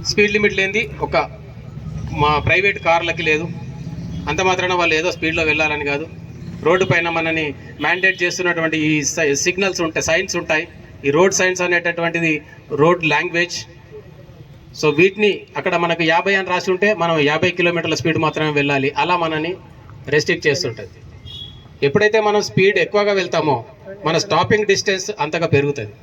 Speed limit లేనిది ఒక మా ప్రైవేట్ కార్లకి లేదు. అంత మాత్రాన వాళ్ళు ఏదో స్పీడ్లో వెళ్ళాలని కాదు. రోడ్డు పైన మనని మ్యాండేట్ చేస్తున్నటువంటి ఈ సిగ్నల్స్ ఉంటాయి, సైన్స్ ఉంటాయి. ఈ రోడ్ సైన్స్ అనేటటువంటిది రోడ్ లాంగ్వేజ్. సో వీటిని అక్కడ మనకు 50 అని రాసి ఉంటే మనం 50 కిలోమీటర్ల స్పీడ్ మాత్రమే వెళ్ళాలి. అలా మనని రెస్ట్రిక్ట్ చేస్తుంటుంది. ఎప్పుడైతే మనం స్పీడ్ ఎక్కువగా వెళ్తామో మన స్టాపింగ్ డిస్టెన్స్ అంతగా పెరుగుతుంది.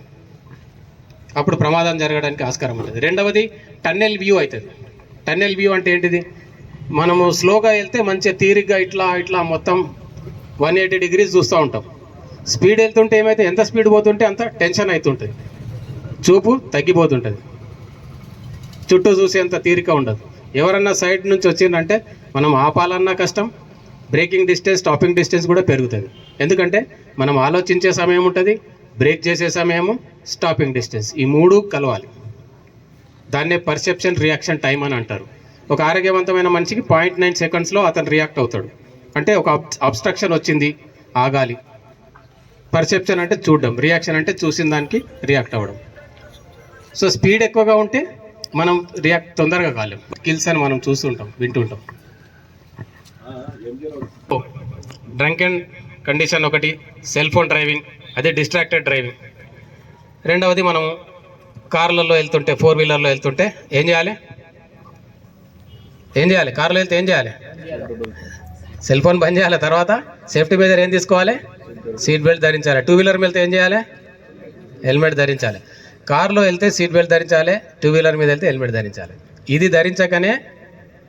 అప్పుడు ప్రమాదం జరగడానికి ఆస్కారం ఉంటుంది. రెండవది టన్నెల్ వ్యూ అవుతుంది. టన్నెల్ వ్యూ అంటే ఏంటిది? మనము స్లోగా వెళ్తే మంచిగా తీరిగ్గా ఇట్లా మొత్తం 180 డిగ్రీస్ చూస్తూ ఉంటాం. స్పీడ్ వెళ్తుంటే ఏమైతే ఎంత స్పీడ్ పోతుంటే అంత టెన్షన్ అవుతుంటుంది, చూపు తగ్గిపోతుంటుంది, చుట్టూ చూసేంత తీరిక ఉండదు. ఎవరన్నా సైడ్ నుంచి వచ్చిందంటే మనం ఆపాలన్నా కష్టం, బ్రేకింగ్ డిస్టెన్స్ స్టాపింగ్ డిస్టెన్స్ కూడా పెరుగుతుంది. ఎందుకంటే మనం ఆలోచించే సమయం ఉంటుంది, బ్రేక్ చేసే సమయము, స్టాపింగ్ డిస్టెన్స్, ఈ మూడు కలవాలి. దాన్నే పర్సెప్షన్ రియాక్షన్ టైం అని అంటారు. ఒక ఆరోగ్యవంతమైన మనిషికి 0.9 సెకండ్స్లో అతను రియాక్ట్ అవుతాడు. అంటే ఒక అబ్స్ట్రక్షన్ వచ్చింది, ఆగాలి. పర్సెప్షన్ అంటే చూడడం, రియాక్షన్ అంటే చూసిన దానికి రియాక్ట్ అవ్వడం. సో స్పీడ్ ఎక్కువగా ఉంటే మనం రియాక్ట్ తొందరగా కాలేం. స్కిల్స్ అని మనం చూస్తుంటాం, వింటుంటాం. డ్రంక్ అండ్ కండిషన్ ఒకటి, సెల్ ఫోన్ డ్రైవింగ్, అదే డిస్ట్రాక్టెడ్ డ్రైవింగ్. రెండవది మనం కార్లలో వెళ్తుంటే, 4 వీలర్లో వెళ్తుంటే ఏం చేయాలి? కార్లో వెళ్తే ఏం చేయాలి? సెల్ ఫోన్ బంద్ చేయాలి. తర్వాత సేఫ్టీ మెజర్ ఏం తీసుకోవాలి? సీట్ బెల్ట్ ధరించాలి. 2 వీలర్ వెళ్తే ఏం చేయాలి? హెల్మెట్ ధరించాలి. కార్లో వెళ్తే సీట్ బెల్ట్ ధరించాలి, 2 వీలర్ మీద వెళ్తే హెల్మెట్ ధరించాలి. ఇది ధరించకనే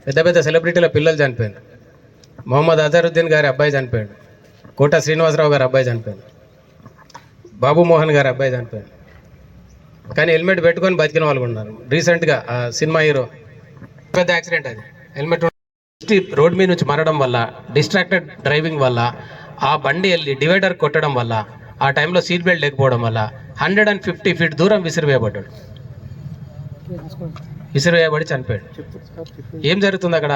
పెద్ద పెద్ద సెలబ్రిటీల పిల్లలు చనిపోయారు. మొహమ్మద్ అజరుద్దీన్ గారి అబ్బాయి చనిపోయాడు, కోట శ్రీనివాసరావు గారి అబ్బాయి చనిపోయాడు, బాబు మోహన్ గారి అబ్బాయి చనిపోయాడు. కానీ హెల్మెట్ పెట్టుకొని బతికిన వాళ్ళు ఉన్నారు. రీసెంట్గా సినిమా హీరో, పెద్ద యాక్సిడెంట్ అది. హెల్మెట్ రోడ్ మీద నుంచి మరడం వల్ల, డిస్ట్రాక్టెడ్ డ్రైవింగ్ వల్ల, ఆ బండి వెళ్ళి డివైడర్ కొట్టడం వల్ల, ఆ టైంలో సీట్ బెల్ట్ లేకపోవడం వల్ల 150 ఫీట్ దూరం విసిరివేయబడ్డాడు. విసిరివేయబడి చనిపోయాడు. ఏం జరుగుతుంది అక్కడ?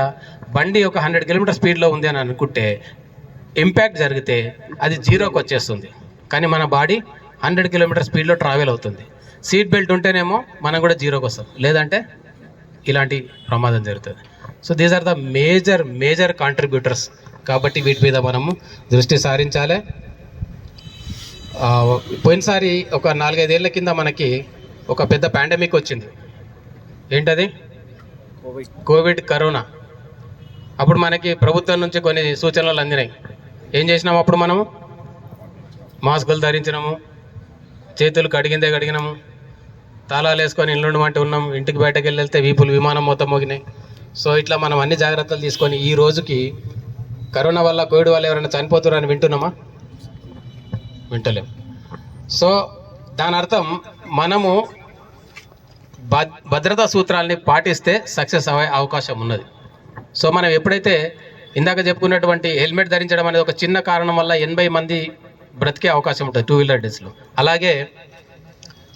బండి ఒక 100 కిలోమీటర్ స్పీడ్లో ఉంది అని అనుకుంటే ఇంపాక్ట్ జరిగితే అది 0కి వచ్చేస్తుంది. కానీ మన బాడీ 100 కిలోమీటర్ స్పీడ్లో ట్రావెల్ అవుతుంది. సీట్ బెల్ట్ ఉంటేనేమో మనం కూడా 0కి వస్తాం, లేదంటే ఇలాంటి ప్రమాదం జరుగుతుంది. So these are the major contributors. కాబట్టి వీటి మీద మనము దృష్టి సారించాలి. పోయినసారి ఒక 4-5 ఏళ్ల కింద మనకి ఒక పెద్ద పాండమిక్ వచ్చింది. ఏంటది? Covid, corona. అప్పుడు మనకి ప్రభుత్వం నుంచి కొన్ని సూచనలు అందినాయి. ఏం చేసినాము అప్పుడు? మనము మాస్కులు ధరించినాము, చేతులు కడిగినాము, తాళాలు వేసుకొని ఇల్లు ఉండమంటే ఉన్నాం, ఇంటికి బయటకు వెళ్తే వీపులు విమానం మొత్తం మోగినాయి. సో ఇట్లా మనం అన్ని జాగ్రత్తలు తీసుకొని ఈ రోజుకి కరోనా వల్ల, కోవిడ్ వల్ల ఎవరైనా చనిపోతున్నారని వింటున్నామా? వింటలేం. సో దాని అర్థం మనము భద్రతా సూత్రాలని పాటిస్తే సక్సెస్ అయ్యే అవకాశం ఉన్నది. సో మనం ఎప్పుడైతే ఇందాక చెప్పుకున్నటువంటి హెల్మెట్ ధరించడం అనేది ఒక చిన్న కారణం వల్ల 80 మంది బ్రతికే అవకాశం ఉంటుంది 2 వీలర్ డేస్లో. అలాగే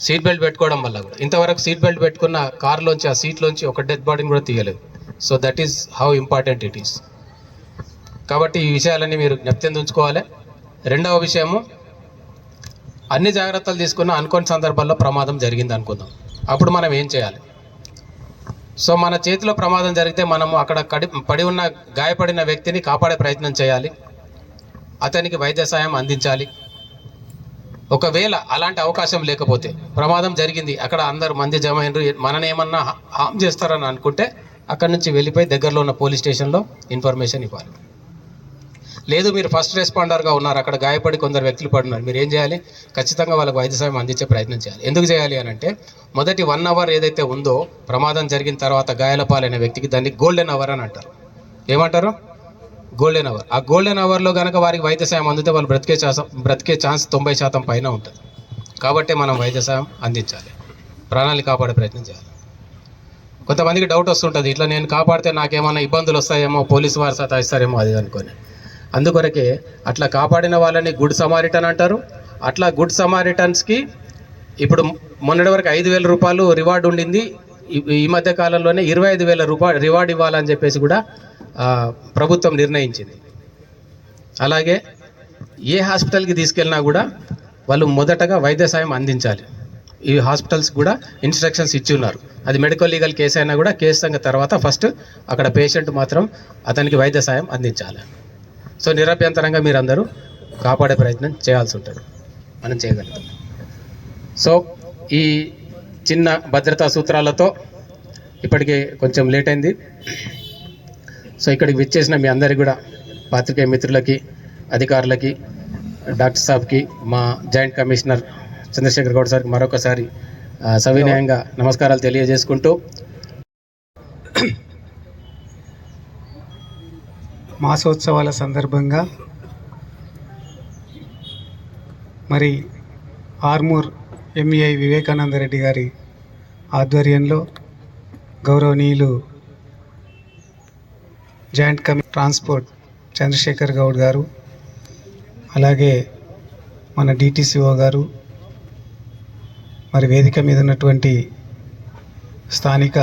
సీట్ బెల్ట్ పెట్టుకోవడం వల్ల కూడా, ఇంతవరకు సీట్ బెల్ట్ పెట్టుకున్న కార్లోంచి, ఆ సీట్లోంచి ఒక డెత్ బాడీని కూడా తీయలేదు. So that is how important it is. కాబట్టి ఈ విషయాలన్నీ మీరు జ్ఞప్తిలో ఉంచుకోవాలి. రెండవ విషయము, అన్ని జాగ్రత్తలు తీసుకున్న అనుకోని సందర్భాల్లో ప్రమాదం జరిగింది అనుకుందాం. అప్పుడు మనం ఏం చేయాలి? సో మన చేతిలో ప్రమాదం జరిగితే మనము అక్కడ పడి ఉన్న గాయపడిన వ్యక్తిని కాపాడే ప్రయత్నం చేయాలి, అతనికి వైద్య సాయం అందించాలి. ఒకవేళ అలాంటి అవకాశం లేకపోతే, ప్రమాదం జరిగింది, అక్కడ అందరు మంది జమ అయినరు, మనని ఏమన్నా హామ్ చేస్తారని అనుకుంటే అక్కడి నుంచి వెళ్ళిపోయి దగ్గరలో ఉన్న పోలీస్ స్టేషన్లో ఇన్ఫర్మేషన్ ఇవ్వాలి. లేదు మీరు ఫస్ట్ రెస్పాండర్గా ఉన్నారు, అక్కడ గాయపడి కొందరు వ్యక్తులు పడున్నారు, మీరు ఏం చేయాలి? ఖచ్చితంగా వాళ్ళకు వైద్య సాయం అందించే ప్రయత్నం చేయాలి. ఎందుకు చేయాలి అని అంటే, మొదటి 1 అవర్ ఏదైతే ఉందో ప్రమాదం జరిగిన తర్వాత గాయాల పాలైన వ్యక్తికి, దాన్ని గోల్డెన్ అవర్ అని అంటారు. ఏమంటారు? Golden hour. ఆ గోల్డెన్ అవర్లో కనుక వారికి వైద్య సాయం అందితే వాళ్ళు బ్రతికే ఛాన్స్ 90% పైన ఉంటుంది. కాబట్టి మనం వైద్య సాయం అందించాలి, ప్రాణాలు కాపాడే ప్రయత్నం చేయాలి. కొంతమందికి డౌట్ వస్తుంటుంది, ఇట్లా నేను కాపాడితే నాకేమైనా ఇబ్బందులు వస్తాయేమో, పోలీసు వారు సతాయిస్తారేమో అది అనుకొని. అందుకొరకే అట్లా కాపాడిన వాళ్ళని గుడ్ సమారిటన్ అంటారు. అట్లా గుడ్ సమారిటన్స్కి ఇప్పుడు మొన్నటి వరకు 5,000 రూపాయలు రివార్డు ఉండింది. ఈ మధ్య కాలంలోనే 25,000 రూపాయలు రివార్డు ఇవ్వాలని చెప్పేసి కూడా ప్రభుత్వం నిర్ణయించింది. అలాగే ఏ హాస్పిటల్కి తీసుకెళ్ళినా కూడా వాళ్ళు మొదటగా వైద్య సాయం అందించాలి. ఈ హాస్పిటల్స్ కూడా ఇన్స్ట్రక్షన్స్ ఇచ్చి ఉన్నారు. అది మెడికల్ లీగల్ కేసు అయినా కూడా కేసు సంగ తర్వాత ఫస్ట్ అక్కడ పేషెంట్ మాత్రం అతనికి వైద్య సాయం అందించాలి. సో నిరభ్యంతరంగా మీరందరూ కాపాడే ప్రయత్నం చేయాల్సి ఉంటుంది, మనం చేయగలుగుతాం. సో ఈ చిన్న భద్రతా సూత్రాలతో ఇప్పటికే కొంచెం లేట్ అయింది. సో ఇక్కడికి విచ్చేసిన మీ అందరికీ కూడా, పాత్రికేయ మిత్రులకి, అధికారులకి, డాక్టర్ సాబ్కి, మా జాయింట్ కమిషనర్ చంద్రశేఖర్ గౌడ్ సార్కి మరొకసారి సవినయంగా నమస్కారాలు తెలియజేసుకుంటూ, మాసోత్సవాల సందర్భంగా మరి ఆర్మూర్ ఎంఈఐ వివేకానంద రెడ్డి గారి ఆధ్వర్యంలో గౌరవనీయులు joint commissioner transport Chandrashekar Goud గారు, అలాగే మన డిటిసిఓ గారు, మరి వేదిక మీద ఉన్నటువంటి స్థానిక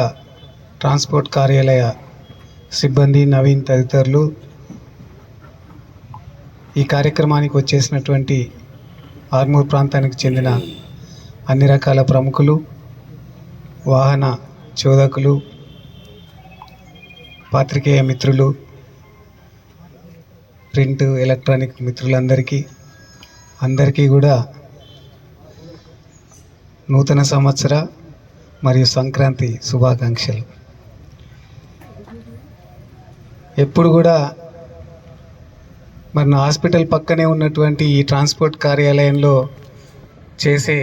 ట్రాన్స్పోర్ట్ కార్యాలయ సిబ్బంది, నవీన్ తదితరులు, ఈ కార్యక్రమానికి వచ్చేసినటువంటి ఆర్మూర్ ప్రాంతానికి చెందిన అన్ని రకాల ప్రముఖులు, వాహన చోదకులు, పాత్రికేయ మిత్రులు, ప్రింట్ ఎలక్ట్రానిక్ మిత్రులందరికీ కూడా నూతన సంవత్సర మరియు సంక్రాంతి శుభాకాంక్షలు. ఎప్పుడు కూడా మరి నా హాస్పిటల్ పక్కనే ఉన్నటువంటి ఈ ట్రాన్స్పోర్ట్ కార్యాలయంలో చేసే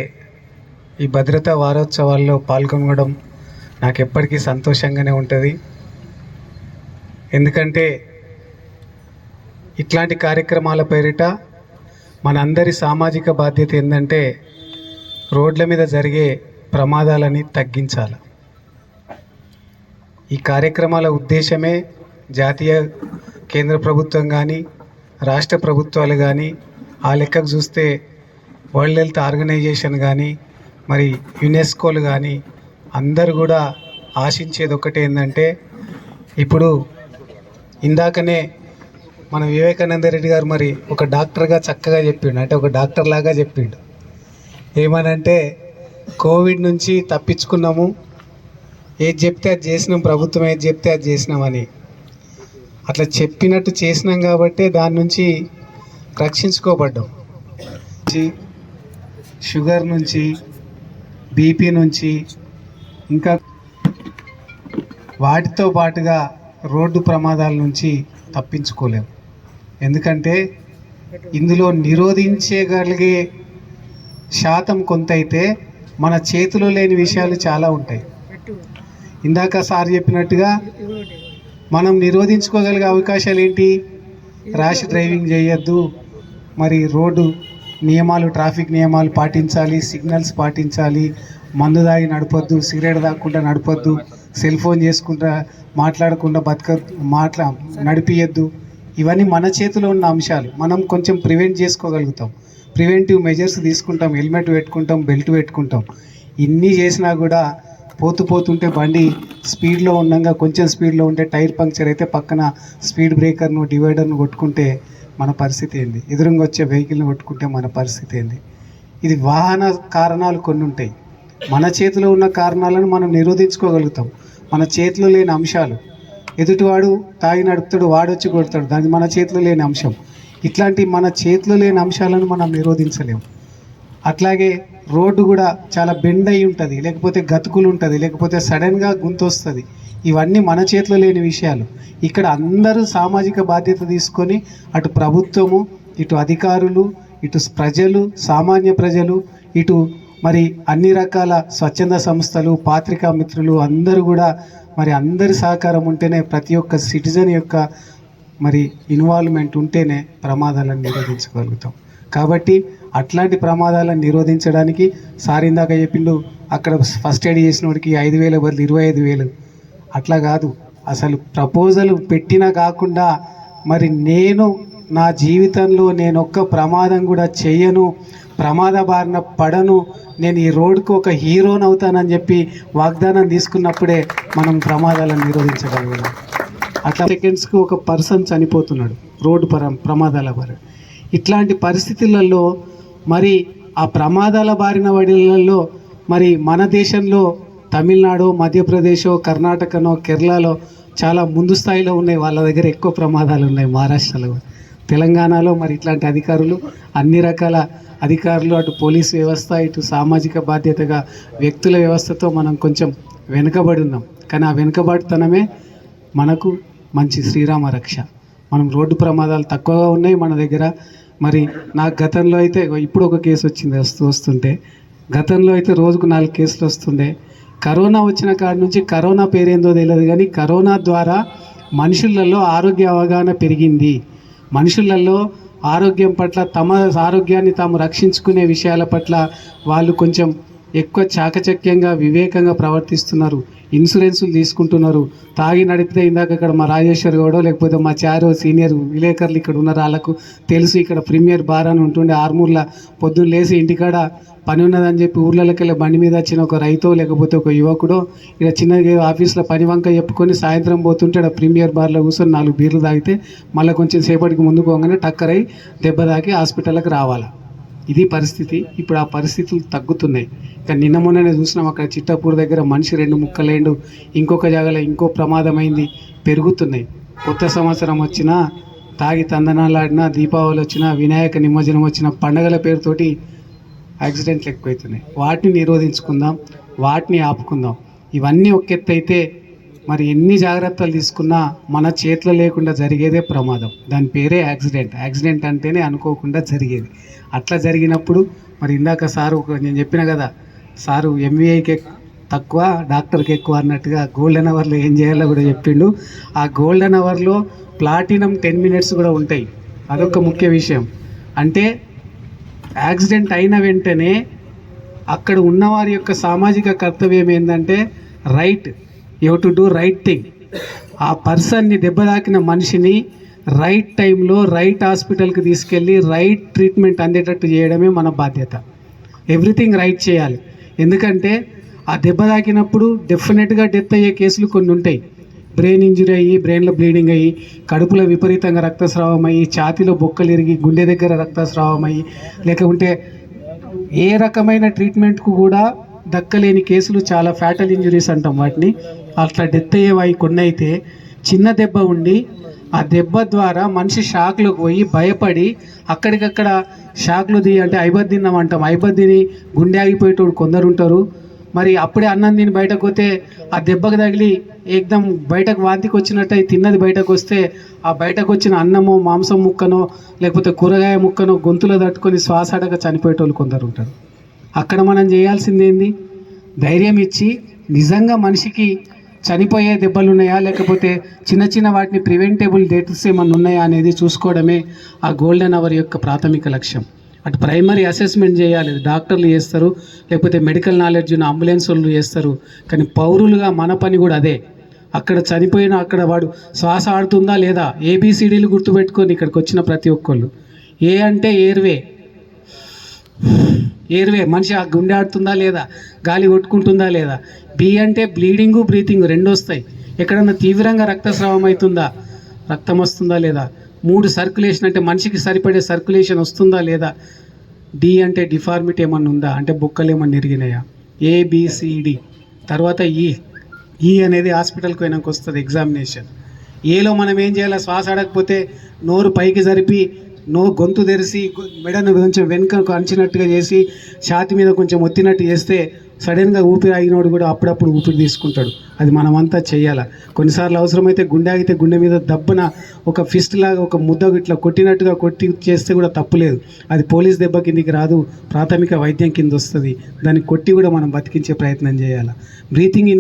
ఈ భద్రతా వారోత్సవాల్లో పాల్గొనడం నాకు ఎప్పటికీ సంతోషంగానే ఉంటుంది. ఎందుకంటే ఇట్లాంటి కార్యక్రమాల పేరిట మనందరి సామాజిక బాధ్యత ఏంటంటే రోడ్ల మీద జరిగే ప్రమాదాలని తగ్గించాలి. ఈ కార్యక్రమాల ఉద్దేశమే జాతీయ కేంద్ర ప్రభుత్వం కానీ, రాష్ట్ర ప్రభుత్వాలు కానీ, ఆ లెక్కకు చూస్తే వరల్డ్ హెల్త్ ఆర్గనైజేషన్ కానీ, మరి యునెస్కోలు కానీ అందరూ కూడా ఆశించేది ఒకటి ఏంటంటే, ఇప్పుడు ఇందాకనే మన వివేకానంద రెడ్డి గారు మరి ఒక డాక్టర్గా చక్కగా చెప్పిండు, అంటే ఒక డాక్టర్ లాగా చెప్పిండు. ఏమనంటే కోవిడ్ నుంచి తప్పించుకున్నాము, ఏది చెప్తే అది చేసినాం, ప్రభుత్వం ఏది చెప్తే అది చేసినామని అట్లా చెప్పినట్టు చేసినాం కాబట్టి దాని నుంచి రక్షించుకోబడ్డాం. షుగర్ నుంచి, బీపీ నుంచి, ఇంకా వాటితో పాటుగా రోడ్డు ప్రమాదాల నుంచి తప్పించుకోలేము. ఎందుకంటే ఇందులో నిరోధించగలిగే శాతం కొంత అయితే మన చేతిలో లేని విషయాలు చాలా ఉంటాయి. ఇందాక సార్ చెప్పినట్టుగా మనం నిరోధించుకోగలిగే అవకాశాలు ఏంటి? ర్యాష్ డ్రైవింగ్ చేయొద్దు, మరి రోడ్డు నియమాలు, ట్రాఫిక్ నియమాలు పాటించాలి, సిగ్నల్స్ పాటించాలి, మందు తాగి నడపొద్దు, సిగరెట్ తాగకుండా నడపొద్దు, సెల్ ఫోన్ చేసుకుంటా మాట్లాడకుండా నడిపియద్దు. ఇవన్నీ మన చేతిలో ఉన్న అంశాలు. మనం కొంచెం ప్రివెంట్ చేసుకోగలుగుతాం, ప్రివెంటివ్ మెజర్స్ తీసుకుంటాం, హెల్మెట్ పెట్టుకుంటాం, బెల్ట్ పెట్టుకుంటాం. ఇన్ని చేసినా కూడా పోతుంటే బండి స్పీడ్లో ఉండగా కొంచెం స్పీడ్లో ఉంటే టైర్ పంక్చర్ అయితే పక్కన స్పీడ్ బ్రేకర్ను, డివైడర్ను కొట్టుకుంటే మన పరిస్థితి ఏంది? ఎదురుగా వచ్చే వెహికల్ని కొట్టుకుంటే మన పరిస్థితి ఏంది? ఇది వాహన కారణాలు కొన్ని ఉంటాయి. మన చేతిలో ఉన్న కారణాలను మనం నిరోధించుకోగలుగుతాం. మన చేతిలో లేని అంశాలు, ఎదుటివాడు తాగి నడుపుతాడు, వాడొచ్చి కొడతాడు, దాన్ని మన చేతిలో లేని అంశం. ఇట్లాంటి మన చేతిలో లేని అంశాలను మనం నిరోధించలేము. అట్లాగే రోడ్డు కూడా చాలా బెండ్ అయి ఉంటుంది, లేకపోతే గతుకులు ఉంటుంది, లేకపోతే సడన్గా గుంత వస్తుంది. ఇవన్నీ మన చేతిలో లేని విషయాలు. ఇక్కడ అందరూ సామాజిక బాధ్యత తీసుకొని, అటు ప్రభుత్వము, ఇటు అధికారులు, ఇటు ప్రజలు, సామాన్య ప్రజలు, ఇటు మరి అన్ని రకాల స్వచ్ఛంద సంస్థలు, పాత్రికా మిత్రులు అందరూ కూడా మరి అందరి సహకారం ఉంటేనే, ప్రతి ఒక్క సిటిజన్ యొక్క మరి ఇన్వాల్వ్మెంట్ ఉంటేనే ప్రమాదాలను నిరోధించగలుగుతాం. కాబట్టి అట్లాంటి ప్రమాదాలను నిరోధించడానికి సార్ ఇందాక చెప్పిండు, అక్కడ ఫస్ట్ ఎయిడ్ చేసిన వాడికి 5,000 బదులు 25,000. అట్లా కాదు, అసలు ప్రపోజల్ పెట్టినా కాకుండా మరి నేను నా జీవితంలో నేను ఒక్క ప్రమాదం కూడా చెయ్యను, ప్రమాద బారిన పడను, నేను ఈ రోడ్కు ఒక హీరోని అవుతానని చెప్పి వాగ్దానం తీసుకున్నప్పుడే మనం ప్రమాదాలను నిరోధించగలిగాం. అట్లా సెకండ్స్కి ఒక పర్సన్ చనిపోతున్నాడు రోడ్డు ప్రమాదాల బారి. ఇట్లాంటి పరిస్థితులలో మరి ఆ ప్రమాదాల బారిన వాడిలలో మరి మన దేశంలో తమిళనాడు, మధ్యప్రదేశ్, కర్ణాటకనో, కేరళలో చాలా ముందు స్థాయిలో ఉన్నాయి. వాళ్ళ దగ్గర ఎక్కువ ప్రమాదాలు ఉన్నాయి. మహారాష్ట్రలో, తెలంగాణలో మరి ఇట్లాంటి అధికారులు, అన్ని రకాల అధికారులు, అటు పోలీస్ వ్యవస్థ, ఇటు సామాజిక బాధ్యతగా వ్యక్తుల వ్యవస్థతో మనం కొంచెం వెనుకబడి ఉన్నాం. కానీ ఆ వెనుకబాటుతనమే మనకు మంచి శ్రీరామ రక్ష. మనం రోడ్డు ప్రమాదాలు తక్కువగా ఉన్నాయి మన దగ్గర. మరి నాకు గతంలో అయితే ఇప్పుడు ఒక కేసు వచ్చింది వస్తుంటే, గతంలో అయితే రోజుకు 4 కేసులు వస్తుండే. కరోనా వచ్చిన కాడి నుంచి కరోనా పేరేందో తెలియదు కానీ కరోనా ద్వారా మనుషులలో ఆరోగ్య అవగాహన పెరిగింది. మనుషులలో ఆరోగ్యం పట్ల, తమ ఆరోగ్యాన్ని తాము రక్షించుకునే విషయాల పట్ల వాళ్ళు కొంచెం ఎక్కువ చాకచక్యంగా, వివేకంగా ప్రవర్తిస్తున్నారు. ఇన్సూరెన్సులు తీసుకుంటున్నారు. తాగి నడిపితే ఇందాక ఇక్కడ మా రాజేశ్వర్ గౌడో లేకపోతే మా చారో సీనియర్ విలేకరులు ఇక్కడ ఉన్నారు, వాళ్ళకు తెలుసు. ఇక్కడ ప్రీమియర్ బార్ అని ఉంటుండే ఆర్మూర్లో. పొద్దున్న లేసి ఇంటికాడ పని ఉన్నదని చెప్పి ఊర్లలోకి వెళ్ళి బండి మీద వచ్చిన ఒక రైతో లేకపోతే ఒక యువకుడో ఇక్కడ చిన్నగా ఆఫీస్లో పని వంక చెప్పుకొని సాయంత్రం పోతుంటే ఇక్కడ ప్రీమియర్ బార్లో కూర్చొని 4 బీర్లు తాగితే మళ్ళీ కొంచెం సేపటికి ముందుకు పోగానే టక్కరై దెబ్బ తాకి హాస్పిటల్కి రావాలి. ఇది పరిస్థితి. ఇప్పుడు ఆ పరిస్థితులు తగ్గుతున్నాయి. ఇక నిన్న మొన్ననే చూసినాం, అక్కడ చిట్టపూర్ దగ్గర మనిషి 2 ముక్కలైండు, ఇంకొక జాగాలో ఇంకో ప్రమాదమైంది. పెరుగుతున్నాయి. కొత్త సంవత్సరం వచ్చినా, తాగి తందనాలాడినా, దీపావళి వచ్చినా, వినాయక నిమజ్జనం వచ్చిన పండగల పేరుతోటి యాక్సిడెంట్లు ఎక్కువవుతున్నాయి. వాటిని నిరోధించుకుందాం, వాటిని ఆపుకుందాం. ఇవన్నీ ఒక ఎత్తు అయితే మరి ఎన్ని జాగ్రత్తలు తీసుకున్నా మన చేతిలో లేకుండా జరిగేదే ప్రమాదం. దాని పేరే యాక్సిడెంట్. యాక్సిడెంట్ అంటేనే అనుకోకుండా జరిగేది. అట్లా జరిగినప్పుడు మరి ఇందాక సారు నేను చెప్పిన కదా, సారు ఎంబీఐకి తక్కువ డాక్టర్కి ఎక్కువ అన్నట్టుగా గోల్డెన్ అవర్లో ఏం చేయాలో కూడా చెప్పిండు. ఆ గోల్డెన్ అవర్లో ప్లాటినం 10 మినిట్స్ కూడా ఉంటాయి. అదొక ముఖ్య విషయం. అంటే యాక్సిడెంట్ అయిన వెంటనే అక్కడ ఉన్నవారి యొక్క సామాజిక కర్తవ్యం ఏంటంటే right, you to do right thing. ఆ పర్సన్ని, దెబ్బ తాకిన మనిషిని రైట్ టైంలో రైట్ హాస్పిటల్కి తీసుకెళ్ళి రైట్ ట్రీట్మెంట్ అందేటట్టు చేయడమే మన బాధ్యత. ఎవ్రీథింగ్ రైట్ చేయాలి. ఎందుకంటే ఆ దెబ్బ తాకినప్పుడు డెఫినెట్గా డెత్ అయ్యే కేసులు కొన్ని ఉంటాయి. బ్రెయిన్ ఇంజరీ అయ్యి, బ్రెయిన్లో బ్లీడింగ్ అయ్యి, కడుపులో విపరీతంగా రక్తస్రావం అయ్యి, ఛాతీలో బొక్కలు ఇరిగి, గుండె దగ్గర రక్తస్రావం అయ్యి, లేకుంటే ఏ రకమైన ట్రీట్మెంట్కు కూడా దక్కలేని కేసులు చాలా ఫ్యాటల్ ఇంజరీస్ అంటాం వాటిని. అట్లా డెత్ అయ్యేవి కొన్ని అయితే, చిన్న దెబ్బ ఉండి ఆ దెబ్బ ద్వారా మనిషి షాక్లోకి పోయి భయపడి అక్కడికక్కడ షాక్లు అంటే ఐబద్ తిన్నాం అంటాం. ఐబద్ తిని గుండె ఆగిపోయేటోడు కొందరు ఉంటారు. మరి అప్పుడే అన్నం తిని బయటకు పోతే ఆ దెబ్బకు తగిలి ఏకదం బయటకు వాంతికి వచ్చినట్టు తిన్నది బయటకు వస్తే ఆ బయటకు వచ్చిన అన్నమో, మాంసం ముక్కనో, లేకపోతే కూరగాయ ముక్కనో గొంతులో తట్టుకొని శ్వాస అడగ చనిపోయేటోళ్ళు కొందరు ఉంటారు. అక్కడ మనం చేయాల్సింది ఏంది? ధైర్యం ఇచ్చి నిజంగా మనిషికి చనిపోయే దెబ్బలు ఉన్నాయా, లేకపోతే చిన్న చిన్న వాటిని ప్రివెంటబుల్ డెత్స్ ఏమన్నా ఉన్నాయా అనేది చూసుకోవడమే ఆ గోల్డెన్ అవర్ యొక్క ప్రాథమిక లక్ష్యం. అటు ప్రైమరీ అసెస్మెంట్ చేయాలి, డాక్టర్లు చేస్తారు, లేకపోతే మెడికల్ నాలెడ్జ్ ఉన్న అంబులెన్స్ వాళ్ళు చేస్తారు. కానీ పౌరులుగా మన పని కూడా అదే. అక్కడ చనిపోయిన అక్కడ వాడు శ్వాస ఆడుతుందా లేదా, ఏబిసిడీలు గుర్తుపెట్టుకొని ఇక్కడికి వచ్చిన ప్రతి ఒక్కళ్ళు. ఏ అంటే ఎయిర్వే, మనిషి ఆ గుండె ఆడుతుందా లేదా, గాలి కొట్టుకుంటుందా లేదా. బి అంటే బ్లీడింగు, బ్రీతింగ్ 2 వస్తాయి. ఎక్కడన్నా తీవ్రంగా రక్తస్రావం అవుతుందా, రక్తం వస్తుందా లేదా. 3 సర్క్యులేషన్ అంటే మనిషికి సరిపడే సర్క్యులేషన్ వస్తుందా లేదా. డి అంటే డిఫార్మిటీ ఏమన్నా ఉందా, అంటే బొక్కలు ఏమన్నా ఇరిగినాయా. ఏబిసిడి. తర్వాత ఈ అనేది హాస్పిటల్కి పోయినాక వస్తుంది ఎగ్జామినేషన్. ఏలో మనం ఏం చేయాలి, శ్వాస ఆడకపోతే నోరు పైకి జరిపి గొంతు తెరిచి మెడను కొంచెం వెనుకకు అంచినట్టుగా చేసి ఛాతి మీద కొంచెం ఒత్తినట్టు చేస్తే సడన్గా ఊపిరి ఆగినోడు కూడా అప్పుడప్పుడు ఊపిరి తీసుకుంటాడు. అది మనమంతా చేయాలి. కొన్నిసార్లు అవసరమైతే గుండె ఆగితే గుండె మీద దబ్బన ఒక ఫిస్ట్ లాగా ఒక ముద్ద ఇట్లా కొట్టినట్టుగా కొట్టి చేస్తే కూడా తప్పులేదు. అది పోలీస్ దెబ్బ కిందికి రాదు, ప్రాథమిక వైద్యం కింద వస్తుంది. దాన్ని కొట్టి కూడా మనం బతికించే ప్రయత్నం చేయాలి. బ్రీతింగ్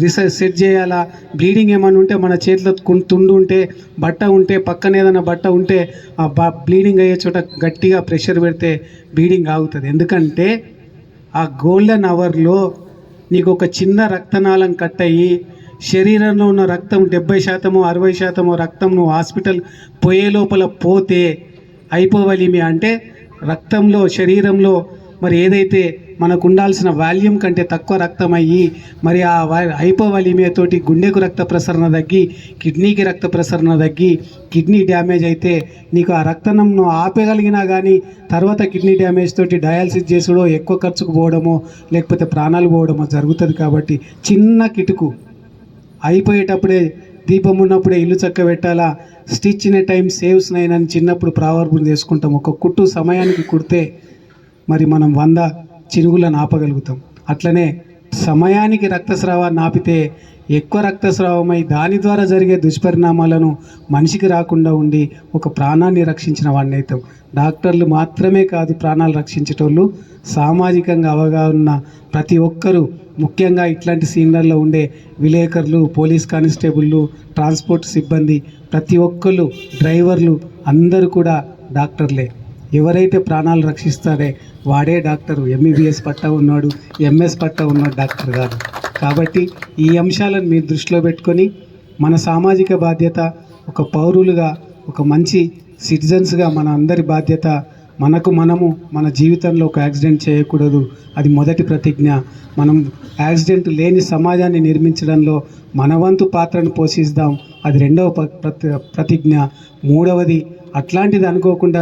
రీసెర్చ్ సెట్ చేయాలా. బ్లీడింగ్ ఏమైనా ఉంటే మన చేతిలో తుండు ఉంటే, బట్ట ఉంటే, పక్కన ఏదైనా బట్ట ఉంటే ఆ బ్లీడింగ్ అయ్యే చోట గట్టిగా ప్రెషర్ పెడితే బ్లీడింగ్ ఆగుతుంది. ఎందుకంటే ఆ గోల్డెన్ అవర్లో నీకు ఒక చిన్న రక్తనాళం కట్ అయ్యి శరీరంలో ఉన్న రక్తం 70% 60% రక్తం నువ్వు హాస్పిటల్ పోయే లోపల పోతే అయిపోవలిమి అంటే రక్తంలో, శరీరంలో మరి ఏదైతే మనకు ఉండాల్సిన వాల్యూమ్ కంటే తక్కువ రక్తం అయ్యి మరి ఆ హైపోవాల్యూమియా తోటి గుండెకు రక్త ప్రసరణ తగ్గి కిడ్నీకి రక్త ప్రసరణ తగ్గి కిడ్నీ డ్యామేజ్ అయితే నీకు ఆ రక్తనంను ఆపగలిగినా కానీ తర్వాత కిడ్నీ డ్యామేజ్ తోటి డయాలసిస్ చేసుడో ఎక్కువ ఖర్చుకు పోవడమో లేకపోతే ప్రాణాలు పోవడమో జరుగుతుంది. కాబట్టి చిన్న కిటుకు అయిపోయేటప్పుడే దీపం ఉన్నప్పుడే ఇల్లు చక్క పెట్టాలా, stitch in a time saves nine అని చిన్నప్పుడు ప్రావర్బులు చేసుకుంటాం. ఒక కుట్టు సమయానికి కుడితే మరి మనం 100 చినుగులను ఆపగలుగుతాం. అట్లనే సమయానికి రక్తస్రావాన్ని ఆపితే ఎక్కువ రక్తస్రావమై దాని ద్వారా జరిగే దుష్పరిణామాలను మనిషికి రాకుండా ఉండి ఒక ప్రాణాన్ని రక్షించిన వాడిని అవుతాం. డాక్టర్లు మాత్రమే కాదు ప్రాణాలు రక్షించేటోళ్ళు, సామాజికంగా అవగాహన ఉన్న ప్రతి ఒక్కరూ, ముఖ్యంగా ఇట్లాంటి సీన్లలో ఉండే విలేకరులు, పోలీస్ కానిస్టేబుళ్ళు, ట్రాన్స్పోర్ట్ సిబ్బంది, ప్రతి ఒక్కళ్ళు, డ్రైవర్లు అందరూ కూడా డాక్టర్లే. ఎవరైతే ప్రాణాలు రక్షిస్తాడే వాడే డాక్టరు. ఎంబీబీఎస్ పట్టా ఉన్నాడు, ఎంఎస్ పట్టా ఉన్నాడు డాక్టర్ కాదు. కాబట్టి ఈ అంశాలను మీరు దృష్టిలో పెట్టుకొని మన సామాజిక బాధ్యత, ఒక పౌరులుగా, ఒక మంచి సిటిజన్స్గా మన అందరి బాధ్యత. మనము మన జీవితంలో ఒక యాక్సిడెంట్ చేయకూడదు, అది మొదటి ప్రతిజ్ఞ. మనం యాక్సిడెంట్ లేని సమాజాన్ని నిర్మించడంలో మన వంతు పాత్రను పోషిస్తాం, అది రెండవ ప్రతిజ్ఞ. మూడవది, అట్లాంటిది అనుకోకుండా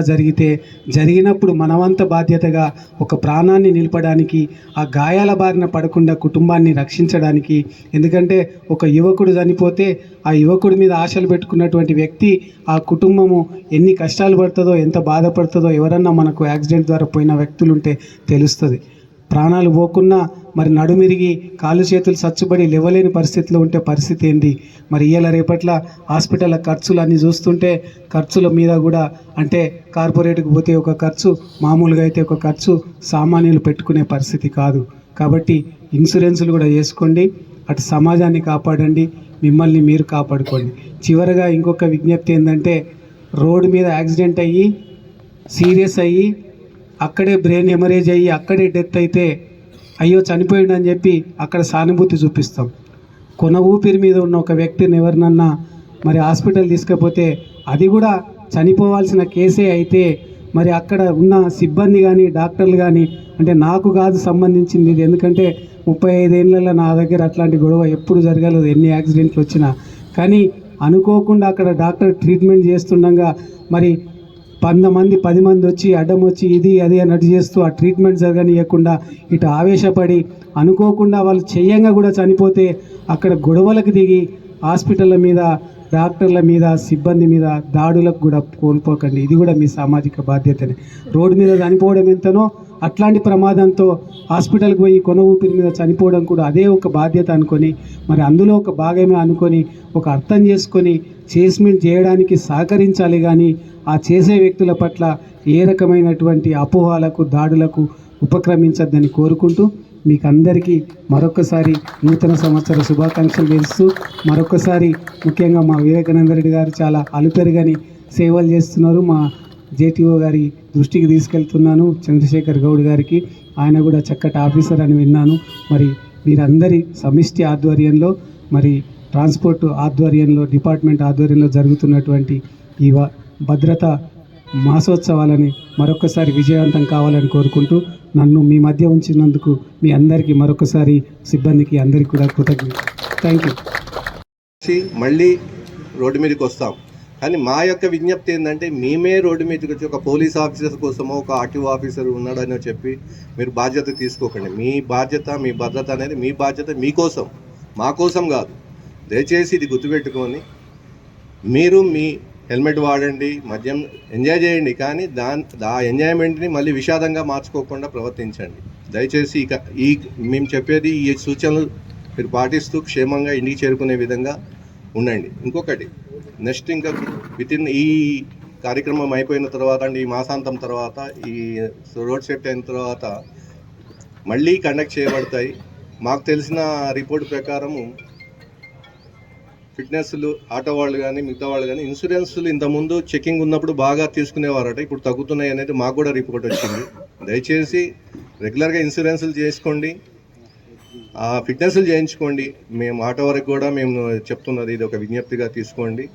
జరిగినప్పుడు మనవంత బాధ్యతగా ఒక ప్రాణాన్ని నిలపడానికి, ఆ గాయాల బారిన పడకుండా కుటుంబాన్ని రక్షించడానికి. ఎందుకంటే ఒక యువకుడు చనిపోతే ఆ యువకుడి మీద ఆశలు పెట్టుకున్నటువంటి వ్యక్తి, ఆ కుటుంబము ఎన్ని కష్టాలు పడుతుందో, ఎంత బాధపడుతుందో ఎవరన్నా మనకు యాక్సిడెంట్ ద్వారా పోయిన వ్యక్తులుంటే తెలుస్తుంది. ప్రాణాలు పోకున్నా మరి నడుమిరిగి కాళ్ళు చేతులు సచ్చుబడి లేవలేని పరిస్థితిలో ఉంటే పరిస్థితి ఏంది? మరి ఇవాళ రేపట్ల హాస్పిటల్ ఖర్చులు అన్నీ చూస్తుంటే ఖర్చుల మీద కూడా, అంటే కార్పొరేట్కి పోతే ఒక ఖర్చు, మామూలుగా అయితే ఒక ఖర్చు, సామాన్యులు పెట్టుకునే పరిస్థితి కాదు. కాబట్టి ఇన్సూరెన్సులు కూడా చేసుకోండి, అటు సమాజాన్ని కాపాడండి, మిమ్మల్ని మీరు కాపాడుకోండి. చివరగా ఇంకొక విజ్ఞప్తి ఏంటంటే, రోడ్డు మీద యాక్సిడెంట్ అయ్యి సీరియస్ అయ్యి అక్కడే బ్రెయిన్ హెమరేజ్ అయ్యి అక్కడే డెత్ అయితే అయ్యో చనిపోయిందని చెప్పి అక్కడ సానుభూతి చూపిస్తాం. కొన ఊపిరి మీద ఉన్న ఒక వ్యక్తిని ఎవరినన్నా మరి హాస్పిటల్ తీసుకపోతే అది కూడా చనిపోవాల్సిన కేసే అయితే మరి అక్కడ ఉన్న సిబ్బంది కానీ డాక్టర్లు కానీ, అంటే నాకు కాదు సంబంధించింది ఇది, ఎందుకంటే 35 ఏళ్ళలో నా దగ్గర అట్లాంటి గొడవ ఎప్పుడు జరగలేదు, ఎన్ని యాక్సిడెంట్లు వచ్చినా. కానీ అనుకోకుండా అక్కడ డాక్టర్ ట్రీట్మెంట్ చేస్తుండగా మరి 10 మంది వచ్చి అడ్డం వచ్చి ఇది అది అన్నట్టు చేస్తూ ఆ ట్రీట్మెంట్ జరగనియకుండా ఇటు ఆవేశపడి అనుకోకుండా వాళ్ళు చెయ్యంగా కూడా చనిపోతే అక్కడ గొడవలకు దిగి హాస్పిటళ్ళ మీద, డాక్టర్ల మీద, సిబ్బంది మీద దాడులకు కూడా కోల్పోకండి. ఇది కూడా మీ సామాజిక బాధ్యతనే. రోడ్డు మీద చనిపోవడం ఎంతనో అట్లాంటి ప్రమాదంతో హాస్పిటల్కి పోయి కొన ఊపిరి మీద చనిపోవడం కూడా అదే ఒక బాధ్యత అనుకొని, మరి అందులో ఒక భాగమే అనుకొని, ఒక అర్థం చేసుకొని చేస్మెంట్ చేయడానికి సహకరించాలి. కానీ ఆ చేసే వ్యక్తుల పట్ల ఏ రకమైనటువంటి అపోహలకు, దాడులకు ఉపక్రమించద్దని కోరుకుంటూ మీకు అందరికీ మరొకసారి నూతన సంవత్సర శుభాకాంక్షలు తెలుస్తూ, మరొకసారి ముఖ్యంగా మా వివేకానంద రెడ్డి గారు చాలా అలుపెరుగని సేవలు చేస్తున్నారు. మా జేటీఓ గారి దృష్టికి తీసుకెళ్తున్నాను, చంద్రశేఖర్ గౌడ్ గారికి. ఆయన కూడా చక్కటి ఆఫీసర్ అని విన్నాను. మరి మీరందరి సమిష్టి ఆధ్వర్యంలో, మరి ట్రాన్స్పోర్ట్ ఆధ్వర్యంలో, డిపార్ట్మెంట్ ఆధ్వర్యంలో జరుగుతున్నటువంటి ఈ భద్రతా మాసోత్సవాలని మరొకసారి విజయవంతం కావాలని కోరుకుంటూ, నన్ను మీ మధ్య ఉంచినందుకు మీ అందరికీ మరొకసారి, సిబ్బందికి అందరికీ కూడా కృతజ్ఞత. Thank you. మళ్ళీ రోడ్డు మీదకి వస్తాం. కానీ మా యొక్క విజ్ఞప్తి ఏంటంటే, మేమే రోడ్డు మీదకి వచ్చి ఒక పోలీస్ ఆఫీసర్ కోసమో, ఒక ఆర్టీఓ ఆఫీసర్ ఉన్నాడని చెప్పి మీరు బాధ్యత తీసుకోకండి. మీ బాధ్యత, మీ భద్రత అనేది మీ బాధ్యత, మీకోసం, మా కోసం కాదు. దయచేసి ఇది గుర్తుపెట్టుకొని మీరు మీ హెల్మెట్ వాడండి, మద్యం ఎంజాయ్ చేయండి, కానీ ఆ ఎంజాయ్మెంట్ని మళ్ళీ విషాదంగా మార్చుకోకుండా ప్రవర్తించండి. దయచేసి ఈ మేము చెప్పేది, ఈ సూచనలు మీరు పాటిస్తూ క్షేమంగా ఇంటికి చేరుకునే విధంగా ఉండండి. ఇంకొకటి, నెక్స్ట్ ఇంకా వితిన్ ఈ కార్యక్రమం అయిపోయిన తర్వాత, అంటే ఈ మాసాంతం తర్వాత, ఈ రోడ్ సేఫ్టీ అయిన తర్వాత మళ్ళీ కండక్ట్ చేయబడతాయి. మాకు తెలిసిన రిపోర్ట్ ప్రకారము ఫిట్నెస్లు, ఆటో వాళ్ళు కానీ మిగతా వాళ్ళు కానీ ఇన్సూరెన్స్లు ఇంతకుముందు చెకింగ్ ఉన్నప్పుడు బాగా తీసుకునేవారట, ఇప్పుడు తగ్గుతున్నాయి అనేది మాకు కూడా రిపోర్ట్ వచ్చింది. దయచేసి రెగ్యులర్గా ఇన్సూరెన్స్లు చేసుకోండి, ఫిట్నెస్లు చేయించుకోండి. మేము ఆటో వరకు కూడా మేము చెప్తున్నది ఇది ఒక విజ్ఞప్తిగా తీసుకోండి.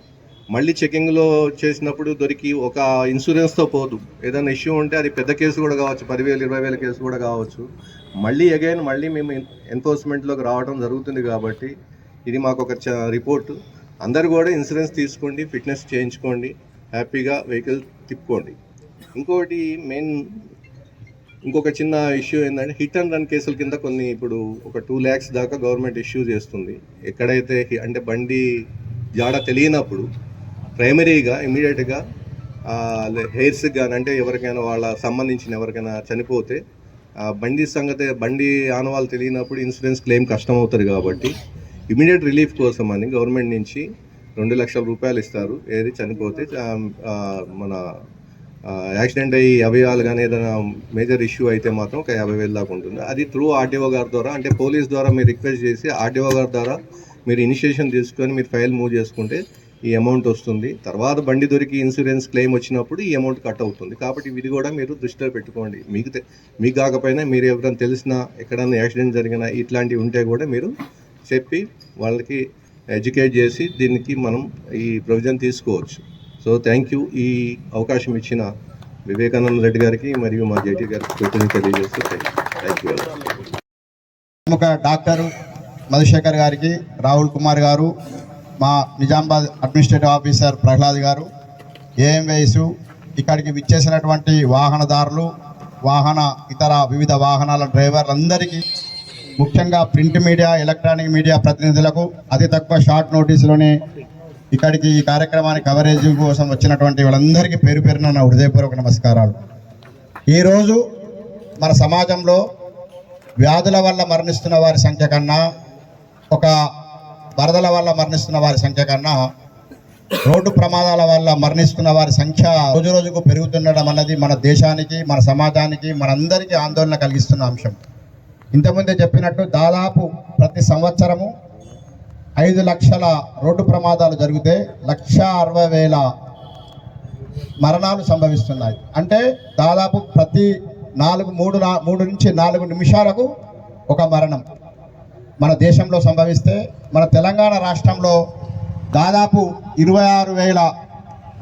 మళ్ళీ చెకింగ్లో చేసినప్పుడు దొరికి ఒక ఇన్సూరెన్స్తో పోదు. ఏదైనా ఇష్యూ ఉంటే అది పెద్ద కేసు కూడా కావచ్చు, 10,000 20,000 కేసు కూడా కావచ్చు. మళ్ళీ మేము ఎన్ఫోర్స్మెంట్లోకి రావడం జరుగుతుంది. కాబట్టి ఇది మాకు ఒక రిపోర్టు. అందరు కూడా ఇన్సూరెన్స్ తీసుకోండి, ఫిట్నెస్ చేయించుకోండి, హ్యాపీగా వెహికల్ తిప్పుకోండి. ఇంకొక చిన్న ఇష్యూ ఏంటంటే హిట్ అండ్ రన్ కేసుల కింద కొన్ని ఇప్పుడు ఒక 2 lakhs దాకా గవర్నమెంట్ ఇష్యూ చేస్తుంది. ఎక్కడైతే అంటే బండి జాడ తెలియనప్పుడు ప్రైమరీగా ఇమీడియట్గా హెయిర్స్కి కానీ అంటే ఎవరికైనా వాళ్ళ సంబంధించిన ఎవరికైనా చనిపోతే బండి ఆనవాళ్ళు తెలియనప్పుడు ఇన్సూరెన్స్ క్లెయిమ్ కష్టం అవుతుంది. కాబట్టి ఇమీడియట్ రిలీఫ్ కోసం అని గవర్నమెంట్ నుంచి 2 లక్షల రూపాయలు ఇస్తారు. ఏది చనిపోతే మన యాక్సిడెంట్ అయ్యి అవయవాలు కానీ ఏదైనా మేజర్ ఇష్యూ అయితే మాత్రం ఒక 50,000 దాకా ఉంటుంది. అది త్రూ ఆర్డీఓ గారి ద్వారా, అంటే పోలీస్ ద్వారా మీరు రిక్వెస్ట్ చేసి ఆర్డీఓ గారి ద్వారా మీరు ఇనిషియేషన్ తీసుకొని మీరు ఫైల్ మూవ్ చేసుకుంటే ఈ అమౌంట్ వస్తుంది. తర్వాత బండి దొరికి ఇన్సూరెన్స్ క్లెయిమ్ వచ్చినప్పుడు ఈ అమౌంట్ కట్ అవుతుంది. కాబట్టి ఇది కూడా మీరు దృష్టిలో పెట్టుకోండి. మీకు కాకపోయినా మీరు ఎవరైనా తెలిసినా ఎక్కడైనా యాక్సిడెంట్ జరిగినా ఇట్లాంటివి ఉంటే కూడా మీరు చెప్పి వాళ్ళకి ఎడ్యుకేట్ చేసి దీనికి మనం ఈ ప్రొవిజన్ తీసుకోవచ్చు. So thank you. ఈ అవకాశం ఇచ్చిన వివేకానంద రెడ్డి గారికి మరియు మా జేటీ గారికి కృతజ్ఞతలు తెలియజేస్తూ థ్యాంక్ యూ. ప్రముఖ డాక్టర్ మధుశేఖర్ గారికి, రాహుల్ కుమార్ గారు, మా నిజామాబాద్ అడ్మినిస్ట్రేటివ్ ఆఫీసర్ ప్రహ్లాద్ గారు, ఏఎంవైస్, ఇక్కడికి విచ్చేసినటువంటి వాహనదారులు, ఇతర వివిధ వాహనాల డ్రైవర్లందరికీ, ముఖ్యంగా ప్రింట్ మీడియా, ఎలక్ట్రానిక్ మీడియా ప్రతినిధులకు, అతి తక్కువ షార్ట్ నోటీసులోనే ఇక్కడికి ఈ కార్యక్రమాన్ని కవరేజ్ కోసం వచ్చినటువంటి వాళ్ళందరికీ పేరు పేరున నా హృదయపూర్వక నమస్కారాలు. ఈరోజు మన సమాజంలో వ్యాధుల వల్ల మరణిస్తున్న వారి సంఖ్య కన్నా, ఒక వరదల వల్ల మరణిస్తున్న వారి సంఖ్య కన్నా, రోడ్డు ప్రమాదాల వల్ల మరణిస్తున్న వారి సంఖ్య రోజు రోజుకు పెరుగుతుండడం అన్నది మన దేశానికి, మన సమాజానికి, మనందరికీ ఆందోళన కలిగిస్తున్న అంశం. ఇంతకుముందే చెప్పినట్టు దాదాపు ప్రతి సంవత్సరము 5 లక్షల రోడ్డు ప్రమాదాలు జరిగితే 1,60,000 మరణాలు సంభవిస్తున్నాయి. అంటే దాదాపు ప్రతి 3 నుంచి 4 నిమిషాలకు ఒక మరణం మన దేశంలో సంభవిస్తే, మన తెలంగాణ రాష్ట్రంలో దాదాపు 26,000,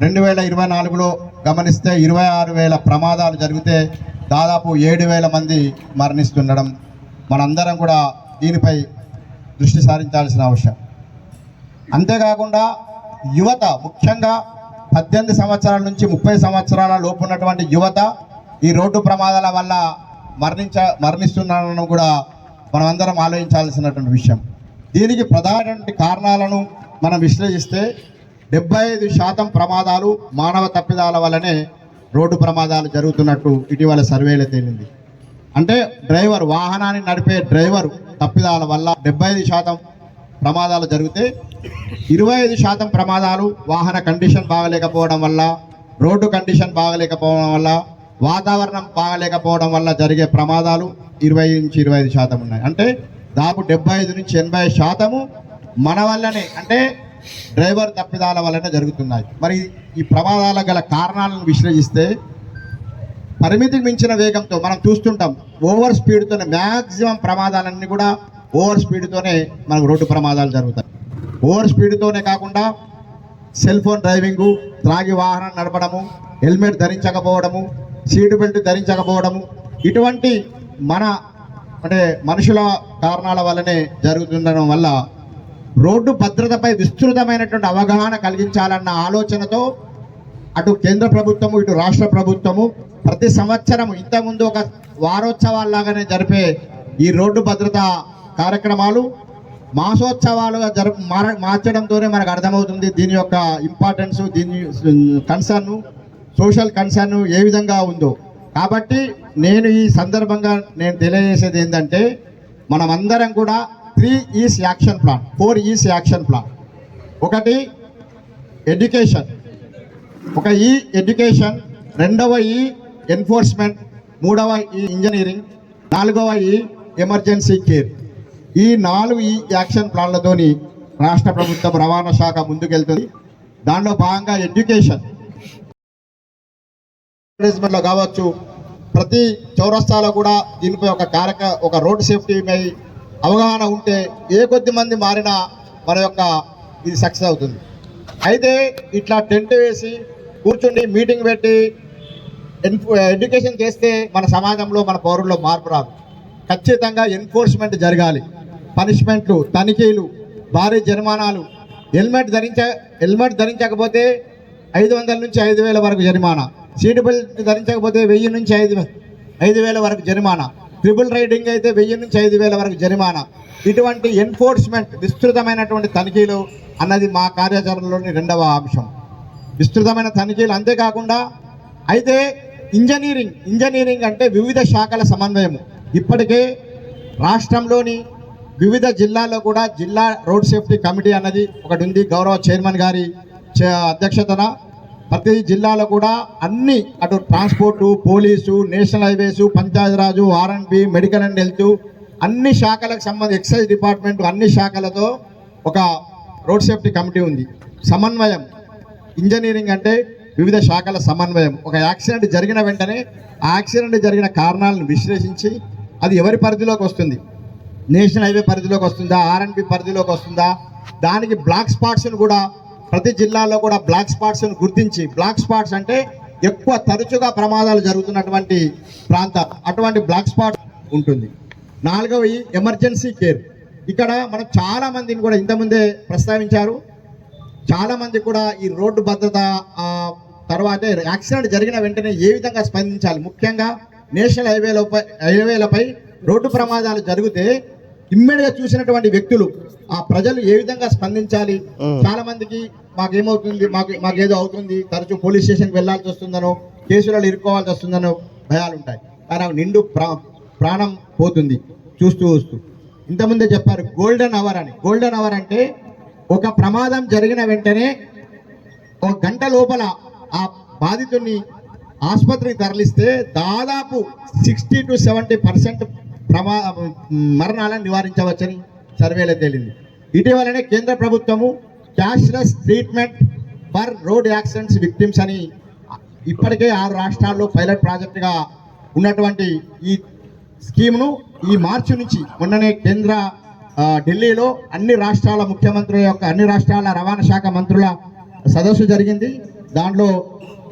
2024లో గమనిస్తే 26,000 ప్రమాదాలు జరిగితే దాదాపు 7,000 మంది మరణిస్తుండడం, మనందరం కూడా దీనిపై దృష్టి సారించాల్సిన అవసరం. అంతేకాకుండా యువత, ముఖ్యంగా 18 సంవత్సరాల నుంచి 30 సంవత్సరాల లోపు ఉన్నటువంటి యువత ఈ రోడ్డు ప్రమాదాల వల్ల మరణిస్తున్నారని కూడా మనం అందరం ఆలోచించాల్సినటువంటి విషయం. దీనికి ప్రధానమైన కారణాలను మనం విశ్లేషిస్తే 75% ప్రమాదాలు మానవ తప్పిదాల వల్లనే రోడ్డు ప్రమాదాలు జరుగుతున్నట్టు ఇటీవల సర్వేలో తేలింది. అంటే వాహనాన్ని నడిపే డ్రైవరు తప్పిదాల వల్ల 75% ప్రమాదాలు జరిగితే 25% ప్రమాదాలు వాహన కండిషన్ బాగలేకపోవడం వల్ల, రోడ్డు కండిషన్ బాగలేకపోవడం వల్ల, వాతావరణం బాగలేకపోవడం వల్ల జరిగే ప్రమాదాలు 20 నుంచి 25% ఉన్నాయి. అంటే దాదాపు 75 నుంచి 80% మన వల్లనే, అంటే డ్రైవర్ తప్పిదాల వల్లనే జరుగుతున్నాయి. మరి ఈ ప్రమాదాల గల కారణాలను విశ్లేషిస్తే పరిమితికి మించిన వేగంతో మనం చూస్తుంటాం, ఓవర్ స్పీడ్తోనే మ్యాక్సిమం ప్రమాదాలన్నీ కూడా ఓవర్ స్పీడ్తోనే మనకు రోడ్డు ప్రమాదాలు జరుగుతాయి. ఓవర్ స్పీడ్తోనే కాకుండా సెల్ ఫోన్ డ్రైవింగు, త్రాగి వాహనం నడపడము, హెల్మెట్ ధరించకపోవడము, సీటు బెల్ట్ ధరించకపోవడము, ఇటువంటి మనుషుల కారణాల వల్లనే జరుగుతుండడం వల్ల రోడ్డు భద్రతపై విస్తృతమైనటువంటి అవగాహన కలిగించాలన్న ఆలోచనతో అటు కేంద్ర ప్రభుత్వము, ఇటు రాష్ట్ర ప్రభుత్వము ప్రతి సంవత్సరం ఇంతకుముందు ఒక వారోత్సవాల్లాగానే జరిపే ఈ రోడ్డు భద్రత కార్యక్రమాలు మాసోత్సవాలుగా మార్చడంతోనే మనకు అర్థమవుతుంది దీని యొక్క ఇంపార్టెన్స్, దీని కన్సర్ను, సోషల్ కన్సర్న్ ఏ విధంగా ఉందో. కాబట్టి నేను ఈ సందర్భంగా తెలియజేసేది ఏంటంటే, మనమందరం కూడా 3 E's action plan, 4 E's action plan. ఒకటి ఎడ్యుకేషన్, ఒక ఈ ఎడ్యుకేషన్, రెండవ ఈ ఎన్ఫోర్స్మెంట్, మూడవ ఈ ఇంజనీరింగ్, నాలుగవ ఈ ఎమర్జెన్సీ కేర్. ఈ 4 ఈ యాక్షన్ ప్లాన్లతోని రాష్ట్ర ప్రభుత్వం రవాణా శాఖ ముందుకెళ్తుంది. దానిలో భాగంగా ఎడ్యుకేషన్ లో కావచ్చు, ప్రతి చౌరస్తాలో కూడా దీనిపై ఒక రోడ్ సేఫ్టీపై అవగాహన ఉంటే ఏ కొద్ది మంది మారినా మన యొక్క ఇది సక్సెస్ అవుతుంది. అయితే ఇట్లా టెంట్ వేసి కూర్చుండి మీటింగ్ పెట్టి ఎడ్యుకేషన్ చేస్తే మన సమాజంలో మన పౌరుల్లో మార్పు రాదు. ఖచ్చితంగా ఎన్ఫోర్స్మెంట్ జరగాలి. పనిష్మెంట్లు, తనిఖీలు, భారీ జరిమానాలు. హెల్మెట్ ధరించకపోతే 500 నుంచి 5,000 వరకు జరిమానా. సీటు బెల్ట్ ధరించకపోతే 1000 నుంచి 5,000 వరకు జరిమానా. ట్రిపుల్ రైడింగ్ అయితే 1000 నుంచి 5,000 వరకు జరిమానా. ఇటువంటి ఎన్ఫోర్స్మెంట్, విస్తృతమైనటువంటి తనిఖీలు అన్నది మా కార్యాచరణలోని రెండవ అంశం. విస్తృతమైన తనిఖీలు. అంతేకాకుండా అయితే ఇంజనీరింగ్ అంటే వివిధ శాఖల సమన్వయము. ఇప్పటికే రాష్ట్రంలోని వివిధ జిల్లాల్లో కూడా జిల్లా రోడ్ సేఫ్టీ కమిటీ అన్నది ఒకటి ఉంది. గౌరవ చైర్మన్ గారి అధ్యక్షతన ప్రతి జిల్లాలో కూడా అన్ని అటు transport, police, national highways, Panchayati Raj, R&B, medical and health అన్ని శాఖలకు సంబంధించి ఎక్సైజ్ డిపార్ట్మెంట్ అన్ని శాఖలతో ఒక రోడ్ సేఫ్టీ కమిటీ ఉంది. సమన్వయం. ఇంజనీరింగ్ అంటే వివిధ శాఖల సమన్వయం. ఒక యాక్సిడెంట్ జరిగిన వెంటనే ఆ యాక్సిడెంట్ జరిగిన కారణాలను విశ్లేషించి అది ఎవరి పరిధిలోకి వస్తుంది, నేషనల్ హైవే పరిధిలోకి వస్తుందా, R&B పరిధిలోకి వస్తుందా, దానికి బ్లాక్ స్పాట్స్ను కూడా ప్రతి జిల్లాలో కూడా బ్లాక్ స్పాట్స్ను గుర్తించి, బ్లాక్ స్పాట్స్ అంటే ఎక్కువ తరచుగా ప్రమాదాలు జరుగుతున్నటువంటి ప్రాంతాలు, అటువంటి బ్లాక్ స్పాట్ ఉంటుంది. 4వది ఎమర్జెన్సీ కేర్. ఇక్కడ మనం చాలా మందిని కూడా ఇంతకుముందే ప్రస్తావించారు. చాలా మంది కూడా ఈ రోడ్డు భద్రత తర్వాత యాక్సిడెంట్ జరిగిన వెంటనే ఏ విధంగా స్పందించాలి, ముఖ్యంగా నేషనల్ హైవేలపై రోడ్డు ప్రమాదాలు జరిగితే ఇమ్మీడియట్గా చూసినటువంటి వ్యక్తులు, ఆ ప్రజలు ఏ విధంగా స్పందించాలి. చాలా మందికి మాకేమవుతుంది, మాకేదో అవుతుంది, తరచూ పోలీస్ స్టేషన్కి వెళ్ళాల్సి వస్తుందనో, కేసులలో ఇరుక్కోవాల్సి వస్తుందనో భయాలు ఉంటాయి. కానీ నిండు ప్రాణం పోతుంది చూస్తూ. ఇంతకుముందే చెప్పారు గోల్డెన్ అవర్ అని. గోల్డెన్ అవర్ అంటే ఒక ప్రమాదం జరిగిన వెంటనే 1 గంట లోపల ఆ బాధితుడిని ఆసుపత్రికి తరలిస్తే దాదాపు 60 to 70% మరణాలను నివారించవచ్చని సర్వేలో తేలింది. ఇటీవలనే కేంద్ర ప్రభుత్వము cashless treatment for road accidents victims అని ఇప్పటికే 6 రాష్ట్రాల్లో పైలట్ ప్రాజెక్టుగా ఉన్నటువంటి ఈ స్కీమ్ను ఈ మార్చి నుంచి మొన్ననే ఢిల్లీలో అన్ని రాష్ట్రాల ముఖ్యమంత్రుల యొక్క అన్ని రాష్ట్రాల రవాణా శాఖ మంత్రుల సదస్సు జరిగింది. దాంట్లో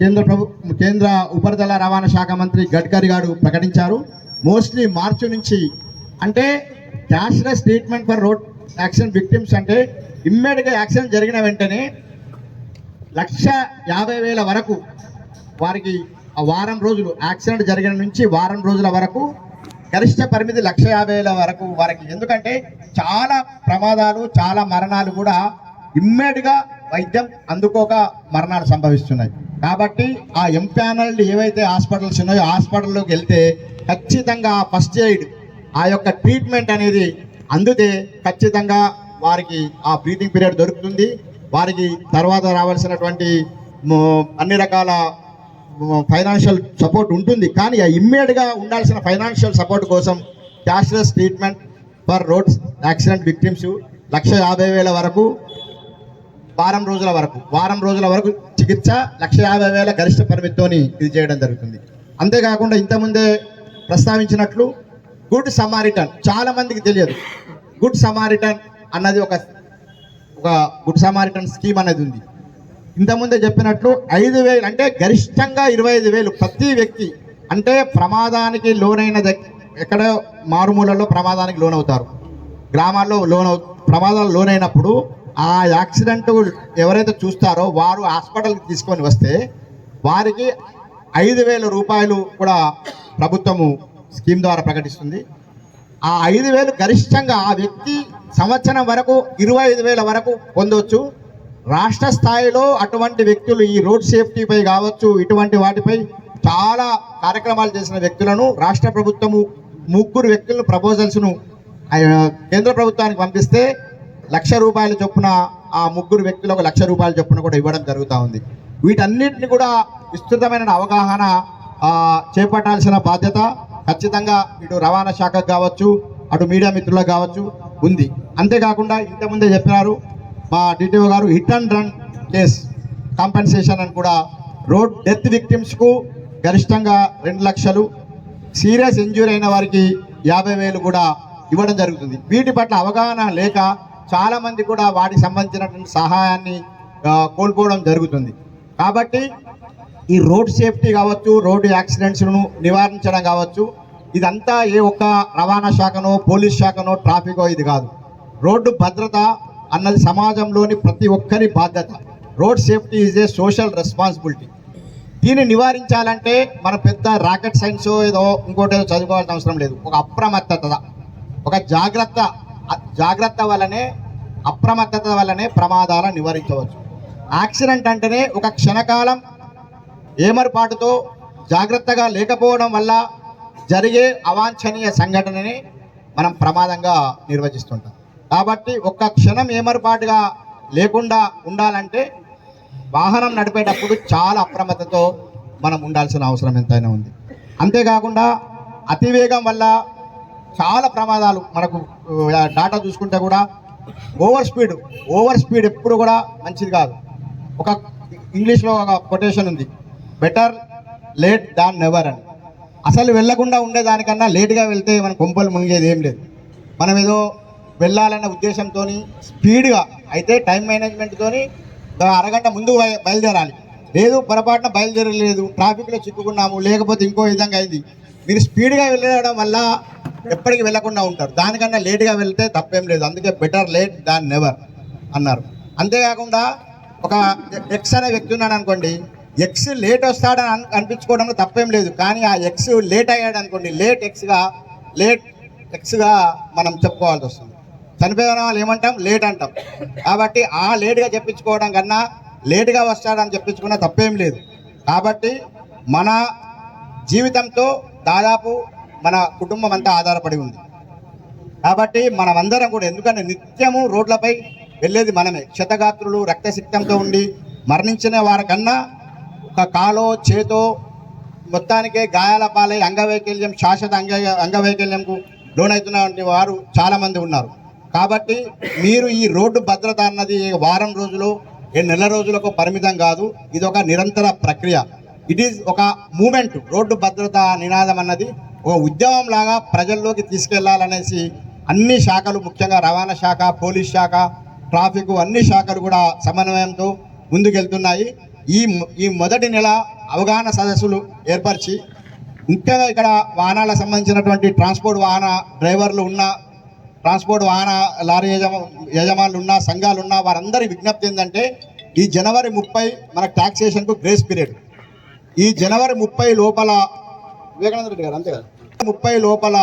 కేంద్ర ఉపరితల రవాణా శాఖ మంత్రి గడ్కరీ గారు ప్రకటించారు. మోస్ట్లీ మార్చి నుంచి అంటే cashless treatment for road accident victims అంటే ఇమ్మీడియట్గా యాక్సిడెంట్ జరిగిన వెంటనే 1,50,000 వరకు వారికి వారం రోజులు, యాక్సిడెంట్ జరిగిన నుంచి వారం రోజుల వరకు గరిష్ట పరిమితి 1,50,000 వరకు వారికి. ఎందుకంటే చాలా ప్రమాదాలు, చాలా మరణాలు కూడా ఇమ్మీడియట్గా వైద్యం అందుకోక మరణాలు సంభవిస్తున్నాయి. కాబట్టి ఆ ఎంపానల్డ్ ఏవైతే హాస్పిటల్స్ ఉన్నాయో హాస్పిటల్లోకి వెళ్తే ఖచ్చితంగా ఫస్ట్ ఎయిడ్, ఆ యొక్క ట్రీట్మెంట్ అనేది అందితే ఖచ్చితంగా వారికి ఆ బ్రీతింగ్ పీరియడ్ దొరుకుతుంది. వారికి తర్వాత రావాల్సినటువంటి అన్ని రకాల ఫైనాన్షియల్ సపోర్ట్ ఉంటుంది. కానీ ఇమ్మీడియట్గా ఉండాల్సిన ఫైనాన్షియల్ సపోర్ట్ కోసం cashless treatment for road accident victims 1,50,000 వరకు వారం రోజుల వరకు చికిత్స 1,50,000 గరిష్ట పరిమితితోని ఇది చేయడం జరుగుతుంది. అంతేకాకుండా ఇంతకుముందే ప్రస్తావించినట్లు గుడ్ సమారిటన్ చాలా మందికి తెలియదు. గుడ్ సమారిటన్ అన్నది ఒక గుడ్ సమారిటన్ స్కీమ్ అనేది ఉంది. ఇంతకుముందే చెప్పినట్లు 5,000 అంటే గరిష్టంగా 25,000 ప్రతి వ్యక్తి. అంటే ప్రమాదానికి లోనైన ఎక్కడ మారుమూలలో ప్రమాదానికి లోనవుతారు, గ్రామాల్లో ప్రమాదాలు లోనైనప్పుడు ఆ యాక్సిడెంట్ ఎవరైతే చూస్తారో వారు హాస్పిటల్కి తీసుకొని వస్తే వారికి 5,000 రూపాయలు కూడా ప్రభుత్వము స్కీమ్ ద్వారా ప్రకటిస్తుంది. ఆ 5,000 గరిష్టంగా ఆ వ్యక్తి సంవత్సరం వరకు 25,000 వరకు పొందవచ్చు. రాష్ట్ర స్థాయిలో అటువంటి వ్యక్తులు ఈ రోడ్ సేఫ్టీపై కావచ్చు, ఇటువంటి వాటిపై చాలా కార్యక్రమాలు చేసిన వ్యక్తులను రాష్ట్ర ప్రభుత్వము 3 వ్యక్తులను ప్రపోజల్స్ను కేంద్ర ప్రభుత్వానికి పంపిస్తే 1,00,000 రూపాయల చొప్పున ఆ 3 వ్యక్తులకు 1,00,000 రూపాయల చొప్పున కూడా ఇవ్వడం జరుగుతూ ఉంది. వీటన్నిటిని కూడా విస్తృతమైన అవగాహన చేపట్టాల్సిన బాధ్యత ఖచ్చితంగా ఇటు రవాణా శాఖకు కావచ్చు, అటు మీడియా మిత్రులకు కావచ్చు ఉంది. అంతేకాకుండా ఇంతకుముందే చెప్పినారు మా డిటిఓ గారు, hit and run case compensation అని కూడా రోడ్ డెత్ విక్టిమ్స్కు గరిష్టంగా 2,00,000, సీరియస్ ఇంజ్యూరీ అయిన వారికి 50,000 కూడా ఇవ్వడం జరుగుతుంది. వీటి పట్ల అవగాహన లేక చాలామంది కూడా వాటికి సంబంధించినటువంటి సహాయాన్ని కోల్పోవడం జరుగుతుంది. కాబట్టి ఈ రోడ్ సేఫ్టీ కావచ్చు, రోడ్డు యాక్సిడెంట్స్ను నివారించడం కావచ్చు, ఇదంతా ఏ ఒక్క రవాణా శాఖనో పోలీస్ శాఖనో ట్రాఫికో ఇది కాదు. రోడ్డు భద్రత అన్నది సమాజంలోని ప్రతి ఒక్కరి బాధ్యత. Road safety is a social responsibility. దీన్ని నివారించాలంటే మన పెద్ద రాకెట్ సైన్స్ ఏదో ఇంకోటి ఏదో చదువుకోవాల్సిన అవసరం లేదు. ఒక అప్రమత్తత, ఒక జాగ్రత్త వల్లనే, అప్రమత్తత వల్లనే ప్రమాదాలను నివారించవచ్చు. యాక్సిడెంట్ అంటేనే ఒక క్షణకాలం ఏమరపాటుతో జాగ్రత్తగా లేకపోవడం వల్ల జరిగే అవాంఛనీయ సంఘటనని మనం ప్రమాదంగా నిర్వచిస్తుంటాం. కాబట్టి ఒక్క క్షణం ఏమరపాటుగా లేకుండా ఉండాలంటే వాహనం నడిపేటప్పుడు చాలా అప్రమత్తతో మనం ఉండాల్సిన అవసరం ఎంతైనా ఉంది. అంతేకాకుండా అతివేగం వల్ల చాలా ప్రమాదాలు మనకు డాటా చూసుకుంటే కూడా ఓవర్ స్పీడ్ ఎప్పుడు కూడా మంచిది కాదు. ఒక ఇంగ్లీష్లో ఒక కొటేషన్ ఉంది, బెటర్ లేట్ దాన్ నెవర్ అని. అసలు వెళ్లకుండా ఉండేదానికన్నా లేట్గా వెళ్తే మన కొంపలు మునిగేది ఏం లేదు. మనం ఏదో వెళ్ళాలన్న ఉద్దేశంతో స్పీడ్గా అయితే టైం మేనేజ్మెంట్తో అరగంట ముందు బయలుదేరాలి. లేదు పొరపాటున బయలుదేరలేదు, ట్రాఫిక్లో చిక్కుకున్నాము, లేకపోతే ఇంకో విధంగా అయింది. మీరు స్పీడ్గా వెళ్ళడం వల్ల ఎప్పటికీ వెళ్లకుండా ఉంటారు. దానికన్నా లేట్గా వెళ్తే తప్పేం లేదు. అందుకే బెటర్ లేట్ దాన్ నెవర్ అన్నారు. అంతేకాకుండా ఒక ఎక్స్ అనే వ్యక్తి ఉన్నాడు అనుకోండి, ఎక్స్ లేట్ వస్తాడని అనిపించుకోవడంలో తప్పేం లేదు. కానీ ఆ ఎక్స్ లేట్ అయ్యాడు అనుకోండి, లేట్ ఎక్స్గా మనం చెప్పుకోవాల్సి వస్తుంది. చనిపోయిన వాళ్ళు ఏమంటాం, లేట్ అంటాం. కాబట్టి ఆ లేట్గా చెప్పించుకోవడం కన్నా లేట్గా వస్తాడని చెప్పించుకున్నా తప్పేం లేదు. కాబట్టి మన జీవితంతో దాదాపు మన కుటుంబం అంతా ఆధారపడి ఉంది. కాబట్టి మనమందరం కూడా, ఎందుకంటే నిత్యము రోడ్లపై వెళ్ళేది మనమే. క్షతగాత్రులు రక్తసిక్తంతో ఉండి మరణించిన వారికన్నా ఒక కాలో చేతో మొత్తానికే గాయాల పాలై అంగవైకల్యం, శాశ్వత అంగవైకల్యంకు లోనవుతున్నటువంటి వారు చాలామంది ఉన్నారు. కాబట్టి మీరు ఈ రోడ్డు భద్రత అన్నది వారం రోజులు, నెల రోజులకు పరిమితం కాదు. ఇది ఒక నిరంతర ప్రక్రియ. ఇట్ ఈజ్ ఒక మూమెంట్. రోడ్డు భద్రత నినాదం అన్నది ఒక ఉద్యమం లాగా ప్రజల్లోకి తీసుకెళ్లాలనేసి అన్ని శాఖలు, ముఖ్యంగా రవాణా శాఖ, పోలీస్ శాఖ, ట్రాఫిక్ అన్ని శాఖలు కూడా సమన్వయంతో ముందుకెళ్తున్నాయి. ఈ మొదటి నెల అవగాహన సదస్సులు ఏర్పరిచి ముఖ్యంగా ఇక్కడ వాహనాలకు సంబంధించినటువంటి ట్రాన్స్పోర్ట్ వాహన డ్రైవర్లు ఉన్న, ట్రాన్స్పోర్ట్ వాహన లారీ యజమానులు ఉన్న, సంఘాలు ఉన్న వారందరి విజ్ఞప్తి ఏంటంటే, ఈ జనవరి 30 మనకు ట్యాక్సేషన్కు గ్రేస్ పీరియడ్. ఈ జనవరి 30 లోపల, వివేకానంద రెడ్డి గారు అంతే కదా, 30 లోపల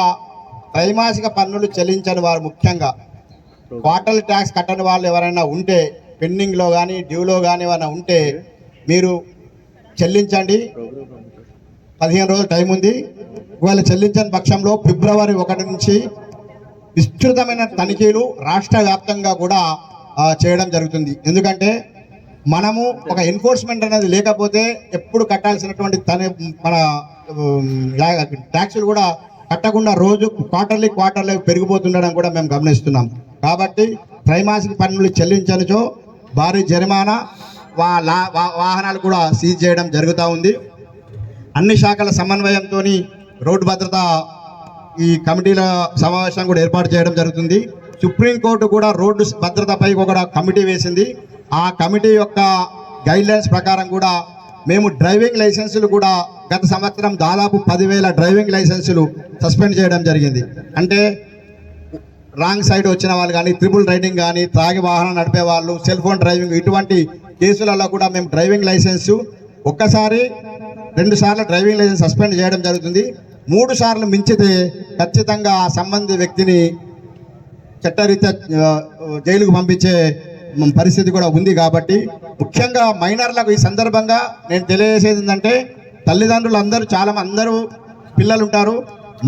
త్రైమాసిక పన్నులు చెల్లించని వారు, ముఖ్యంగా క్వార్టర్లీ ట్యాక్స్ కట్టని వాళ్ళు ఎవరైనా ఉంటే, పెండింగ్లో కానీ డ్యూలో కానీ ఏమైనా ఉంటే మీరు చెల్లించండి. 15 రోజులు టైం ఉంది. ఒకవేళ చెల్లించని పక్షంలో ఫిబ్రవరి 1 నుంచి విస్తృతమైన తనిఖీలు రాష్ట్ర వ్యాప్తంగా కూడా చేయడం జరుగుతుంది. ఎందుకంటే మనము ఒక ఎన్ఫోర్స్మెంట్ అనేది లేకపోతే ఎప్పుడు కట్టాల్సినటువంటి మన ట్యాక్సులు కూడా కట్టకుండా రోజు క్వార్టర్లీ పెరిగిపోతుండడం కూడా మేము గమనిస్తున్నాం. కాబట్టి త్రైమాసిక పన్నులు చెల్లించనిచో భారీ జరిమానా, వాహనాలు కూడా సీజ్ చేయడం జరుగుతూ ఉంది. అన్ని శాఖల సమన్వయంతో రోడ్డు భద్రత ఈ కమిటీల సమావేశం కూడా ఏర్పాటు చేయడం జరుగుతుంది. సుప్రీంకోర్టు కూడా రోడ్డు భద్రతపై ఒక కమిటీ వేసింది. ఆ కమిటీ యొక్క గైడ్లైన్స్ ప్రకారం కూడా మేము డ్రైవింగ్ లైసెన్సులు కూడా గత సంవత్సరం దాదాపు 10,000 డ్రైవింగ్ లైసెన్సులు సస్పెండ్ చేయడం జరిగింది. అంటే రాంగ్ సైడ్ వచ్చిన వాళ్ళు కానీ, ట్రిపుల్ రైడింగ్ కానీ, త్రాగి వాహనం నడిపే వాళ్ళు, సెల్ ఫోన్ డ్రైవింగ్, ఇటువంటి కేసులలో కూడా మేము డ్రైవింగ్ లైసెన్సు ఒక్కసారి 2 సార్లు డ్రైవింగ్ లైసెన్స్ సస్పెండ్ చేయడం జరుగుతుంది. 3 సార్లు మించితే ఖచ్చితంగా ఆ సంబంధిత వ్యక్తిని చట్టరీత్యా జైలుకు పంపించే పరిస్థితి కూడా ఉంది. కాబట్టి ముఖ్యంగా మైనర్లకు ఈ సందర్భంగా నేను తెలియజేసేది ఏంటంటే, తల్లిదండ్రులు అందరూ పిల్లలు ఉంటారు.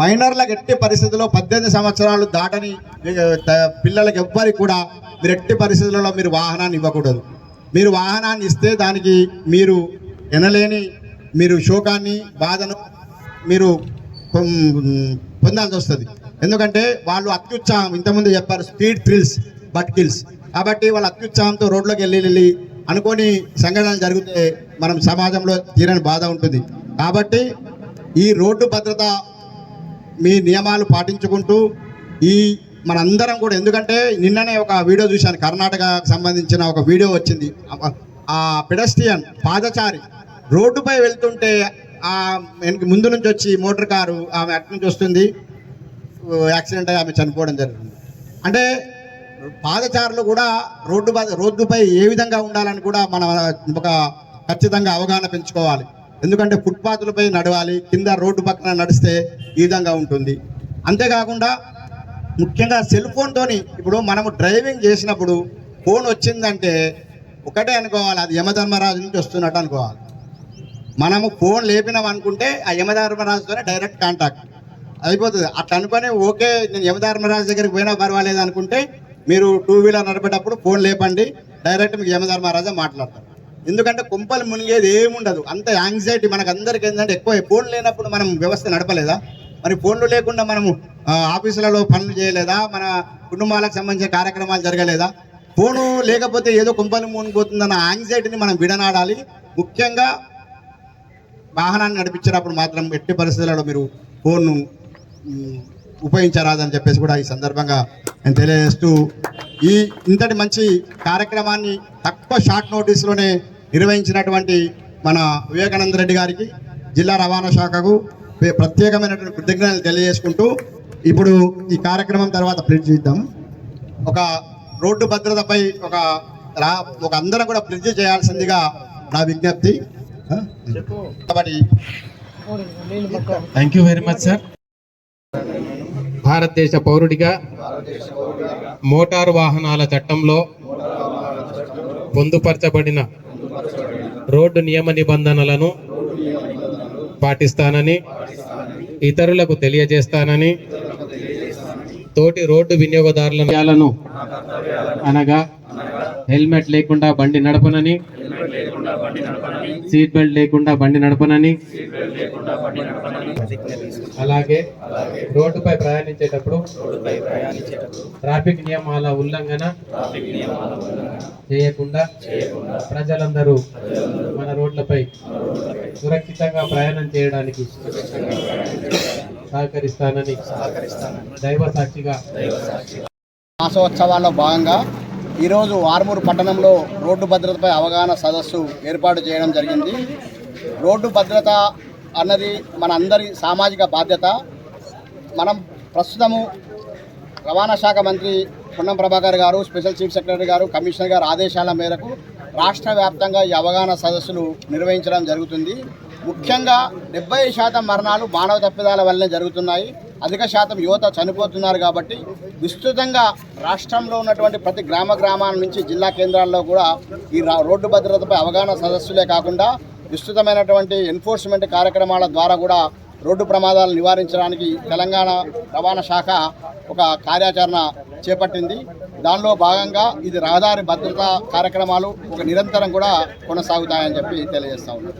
మైనర్లకు ఎట్టి పరిస్థితుల్లో 18 సంవత్సరాలు దాటని పిల్లలకు ఎవ్వరికి కూడా మీరు ఎట్టి పరిస్థితులలో మీరు వాహనాన్ని ఇవ్వకూడదు. మీరు వాహనాన్ని ఇస్తే దానికి మీరు ఎనలేని శోకాన్ని, బాధను మీరు పొందాల్సి వస్తుంది. ఎందుకంటే వాళ్ళు అత్యుత్సాహం, ఇంతకుముందు చెప్పారు, స్పీడ్ థ్రిల్స్ బట్ కిల్స్. కాబట్టి వాళ్ళు అత్యుత్సాహంతో రోడ్లోకి వెళ్ళి అనుకోని సంఘటనలు జరిగితే మనం సమాజంలో తీరని బాధ ఉంటుంది. కాబట్టి ఈ రోడ్డు భద్రత మీ నియమాలు పాటించుకుంటూ ఈ మనందరం కూడా, ఎందుకంటే నిన్ననే ఒక వీడియో చూశాను, కర్ణాటకకు సంబంధించిన ఒక వీడియో వచ్చింది. ఆ పెడస్ట్రియన్ పాదచారి రోడ్డుపై వెళ్తుంటే ఆ ముందు నుంచి వచ్చి మోటార్ కారు ఆమె అటు నుంచి వస్తుంది, యాక్సిడెంట్ అయ్యి ఆమె చనిపోవడం జరుగుతుంది. అంటే పాదచారులు కూడా రోడ్డుపై ఏ విధంగా ఉండాలని కూడా మనం ఒక ఖచ్చితంగా అవగాహన పెంచుకోవాలి. ఎందుకంటే ఫుట్పాత్లపై నడవాలి, కింద రోడ్డు పక్కన నడిస్తే ఈ విధంగా ఉంటుంది. అంతేకాకుండా ముఖ్యంగా సెల్ ఫోన్తోని ఇప్పుడు మనము డ్రైవింగ్ చేసినప్పుడు ఫోన్ వచ్చిందంటే ఒకటే అనుకోవాలి, అది యమధర్మరాజు నుంచి వస్తున్నట్టు అనుకోవాలి. మనము ఫోన్ లేపినాం అనుకుంటే ఆ యమధర్మరాజుతోనే డైరెక్ట్ కాంటాక్ట్ అయిపోతుంది. అట్లా అనుకొని ఓకే నేను యమధర్మరాజు దగ్గరికి పోయినా పర్వాలేదు అనుకుంటే మీరు 2 వీలర్ నడిపేటప్పుడు ఫోన్ లేపండి, డైరెక్ట్ మీకు యమధర్మరాజే మాట్లాడతారు. ఎందుకంటే కుంపలు మునిగేది ఏముండదు, అంత యాంగ్జైటీ మనకు అందరికీ ఏంటంటే ఎక్కువ. ఫోన్ లేనప్పుడు మనం వ్యవస్థ నడపలేదా? మరి ఫోన్లు లేకుండా మనము ఆఫీసులలో పనులు చేయలేదా? మన కుటుంబాలకు సంబంధించిన కార్యక్రమాలు జరగలేదా? ఫోను లేకపోతే ఏదో కుంపలు మునిగిపోతుందన్న యాంగ్జైటీని మనం విడనాడాలి. ముఖ్యంగా వాహనాన్ని నడిపించేటప్పుడు మాత్రం ఎట్టి పరిస్థితులలో మీరు ఫోన్ను ఉపయోగించరాదని చెప్పేసి కూడా ఈ సందర్భంగా నేను తెలియజేస్తూ, ఇంతటి మంచి కార్యక్రమాన్ని తక్కువ షార్ట్ నోటీస్లోనే నిర్వహించినటువంటి మన వివేకానంద రెడ్డి గారికి, జిల్లా రవాణా శాఖకు ప్రత్యేకమైనటువంటి కృతజ్ఞతలు తెలియజేసుకుంటూ, ఇప్పుడు ఈ కార్యక్రమం తర్వాత ప్లీజ్ చేద్దాం. ఒక రోడ్డు భద్రతపై ఒక అందరం కూడా ప్లిడ్జ్ చేయాల్సిందిగా నా విజ్ఞప్తి. కాబట్టి thank you very much sir. భారతదేశ పౌరుడిగా మోటారు వాహనాల చట్టంలో పొందుపరచబడిన రోడ్డు నియమ నిబంధనలను పాటిస్తానని, ఇతరులకు తెలియజేస్తానని, తోటి రోడ్డు వినియోగదారులను అనగా హెల్మెట్ లేకుండా బండి నడపనని, సీట్ బెల్ట్ లేకుండా బండి నడపనని, అలాగే రోడ్డుపై ప్రయాణించేటప్పుడు ట్రాఫిక్ నియమాల ఉల్లంఘన చేయకుండా ప్రజలందరూ మన రోడ్లపై సురక్షితంగా ప్రయాణం చేయడానికి సహకరిస్తానని దైవ సాక్షిగా. మాసోత్సవాల్లో భాగంగా ఈరోజు ఆర్మూరు పట్టణంలో రోడ్డు భద్రతపై అవగాహన సదస్సు ఏర్పాటు చేయడం జరిగింది. రోడ్డు భద్రత అన్నది మన అందరి సామాజిక బాధ్యత. మనం ప్రస్తుతము రవాణా శాఖ మంత్రి పొన్నం ప్రభాకర్ గారు, స్పెషల్ చీఫ్ సెక్రటరీ గారు, కమిషనర్ గారు ఆదేశాల మేరకు రాష్ట్ర వ్యాప్తంగా ఈ అవగాహన సదస్సులు నిర్వహించడం జరుగుతుంది. ముఖ్యంగా 70% మరణాలు మానవ తప్పిదాల వల్లనే జరుగుతున్నాయి. అధిక శాతం యువత చనిపోతున్నారు. కాబట్టి విస్తృతంగా రాష్ట్రంలో ఉన్నటువంటి ప్రతి గ్రామాల నుంచి జిల్లా కేంద్రాల్లో కూడా ఈ రోడ్డు భద్రతపై అవగాహన సదస్సులే కాకుండా విస్తృతమైనటువంటి ఎన్ఫోర్స్మెంట్ కార్యక్రమాల ద్వారా కూడా రోడ్డు ప్రమాదాలు నివారించడానికి తెలంగాణ రవాణా శాఖ ఒక కార్యాచరణ చేపట్టింది. దానిలో భాగంగా ఇది రహదారి భద్రతా కార్యక్రమాలు ఒక నిరంతరం కూడా కొనసాగుతాయని చెప్పి తెలియజేస్తా ఉన్నాం.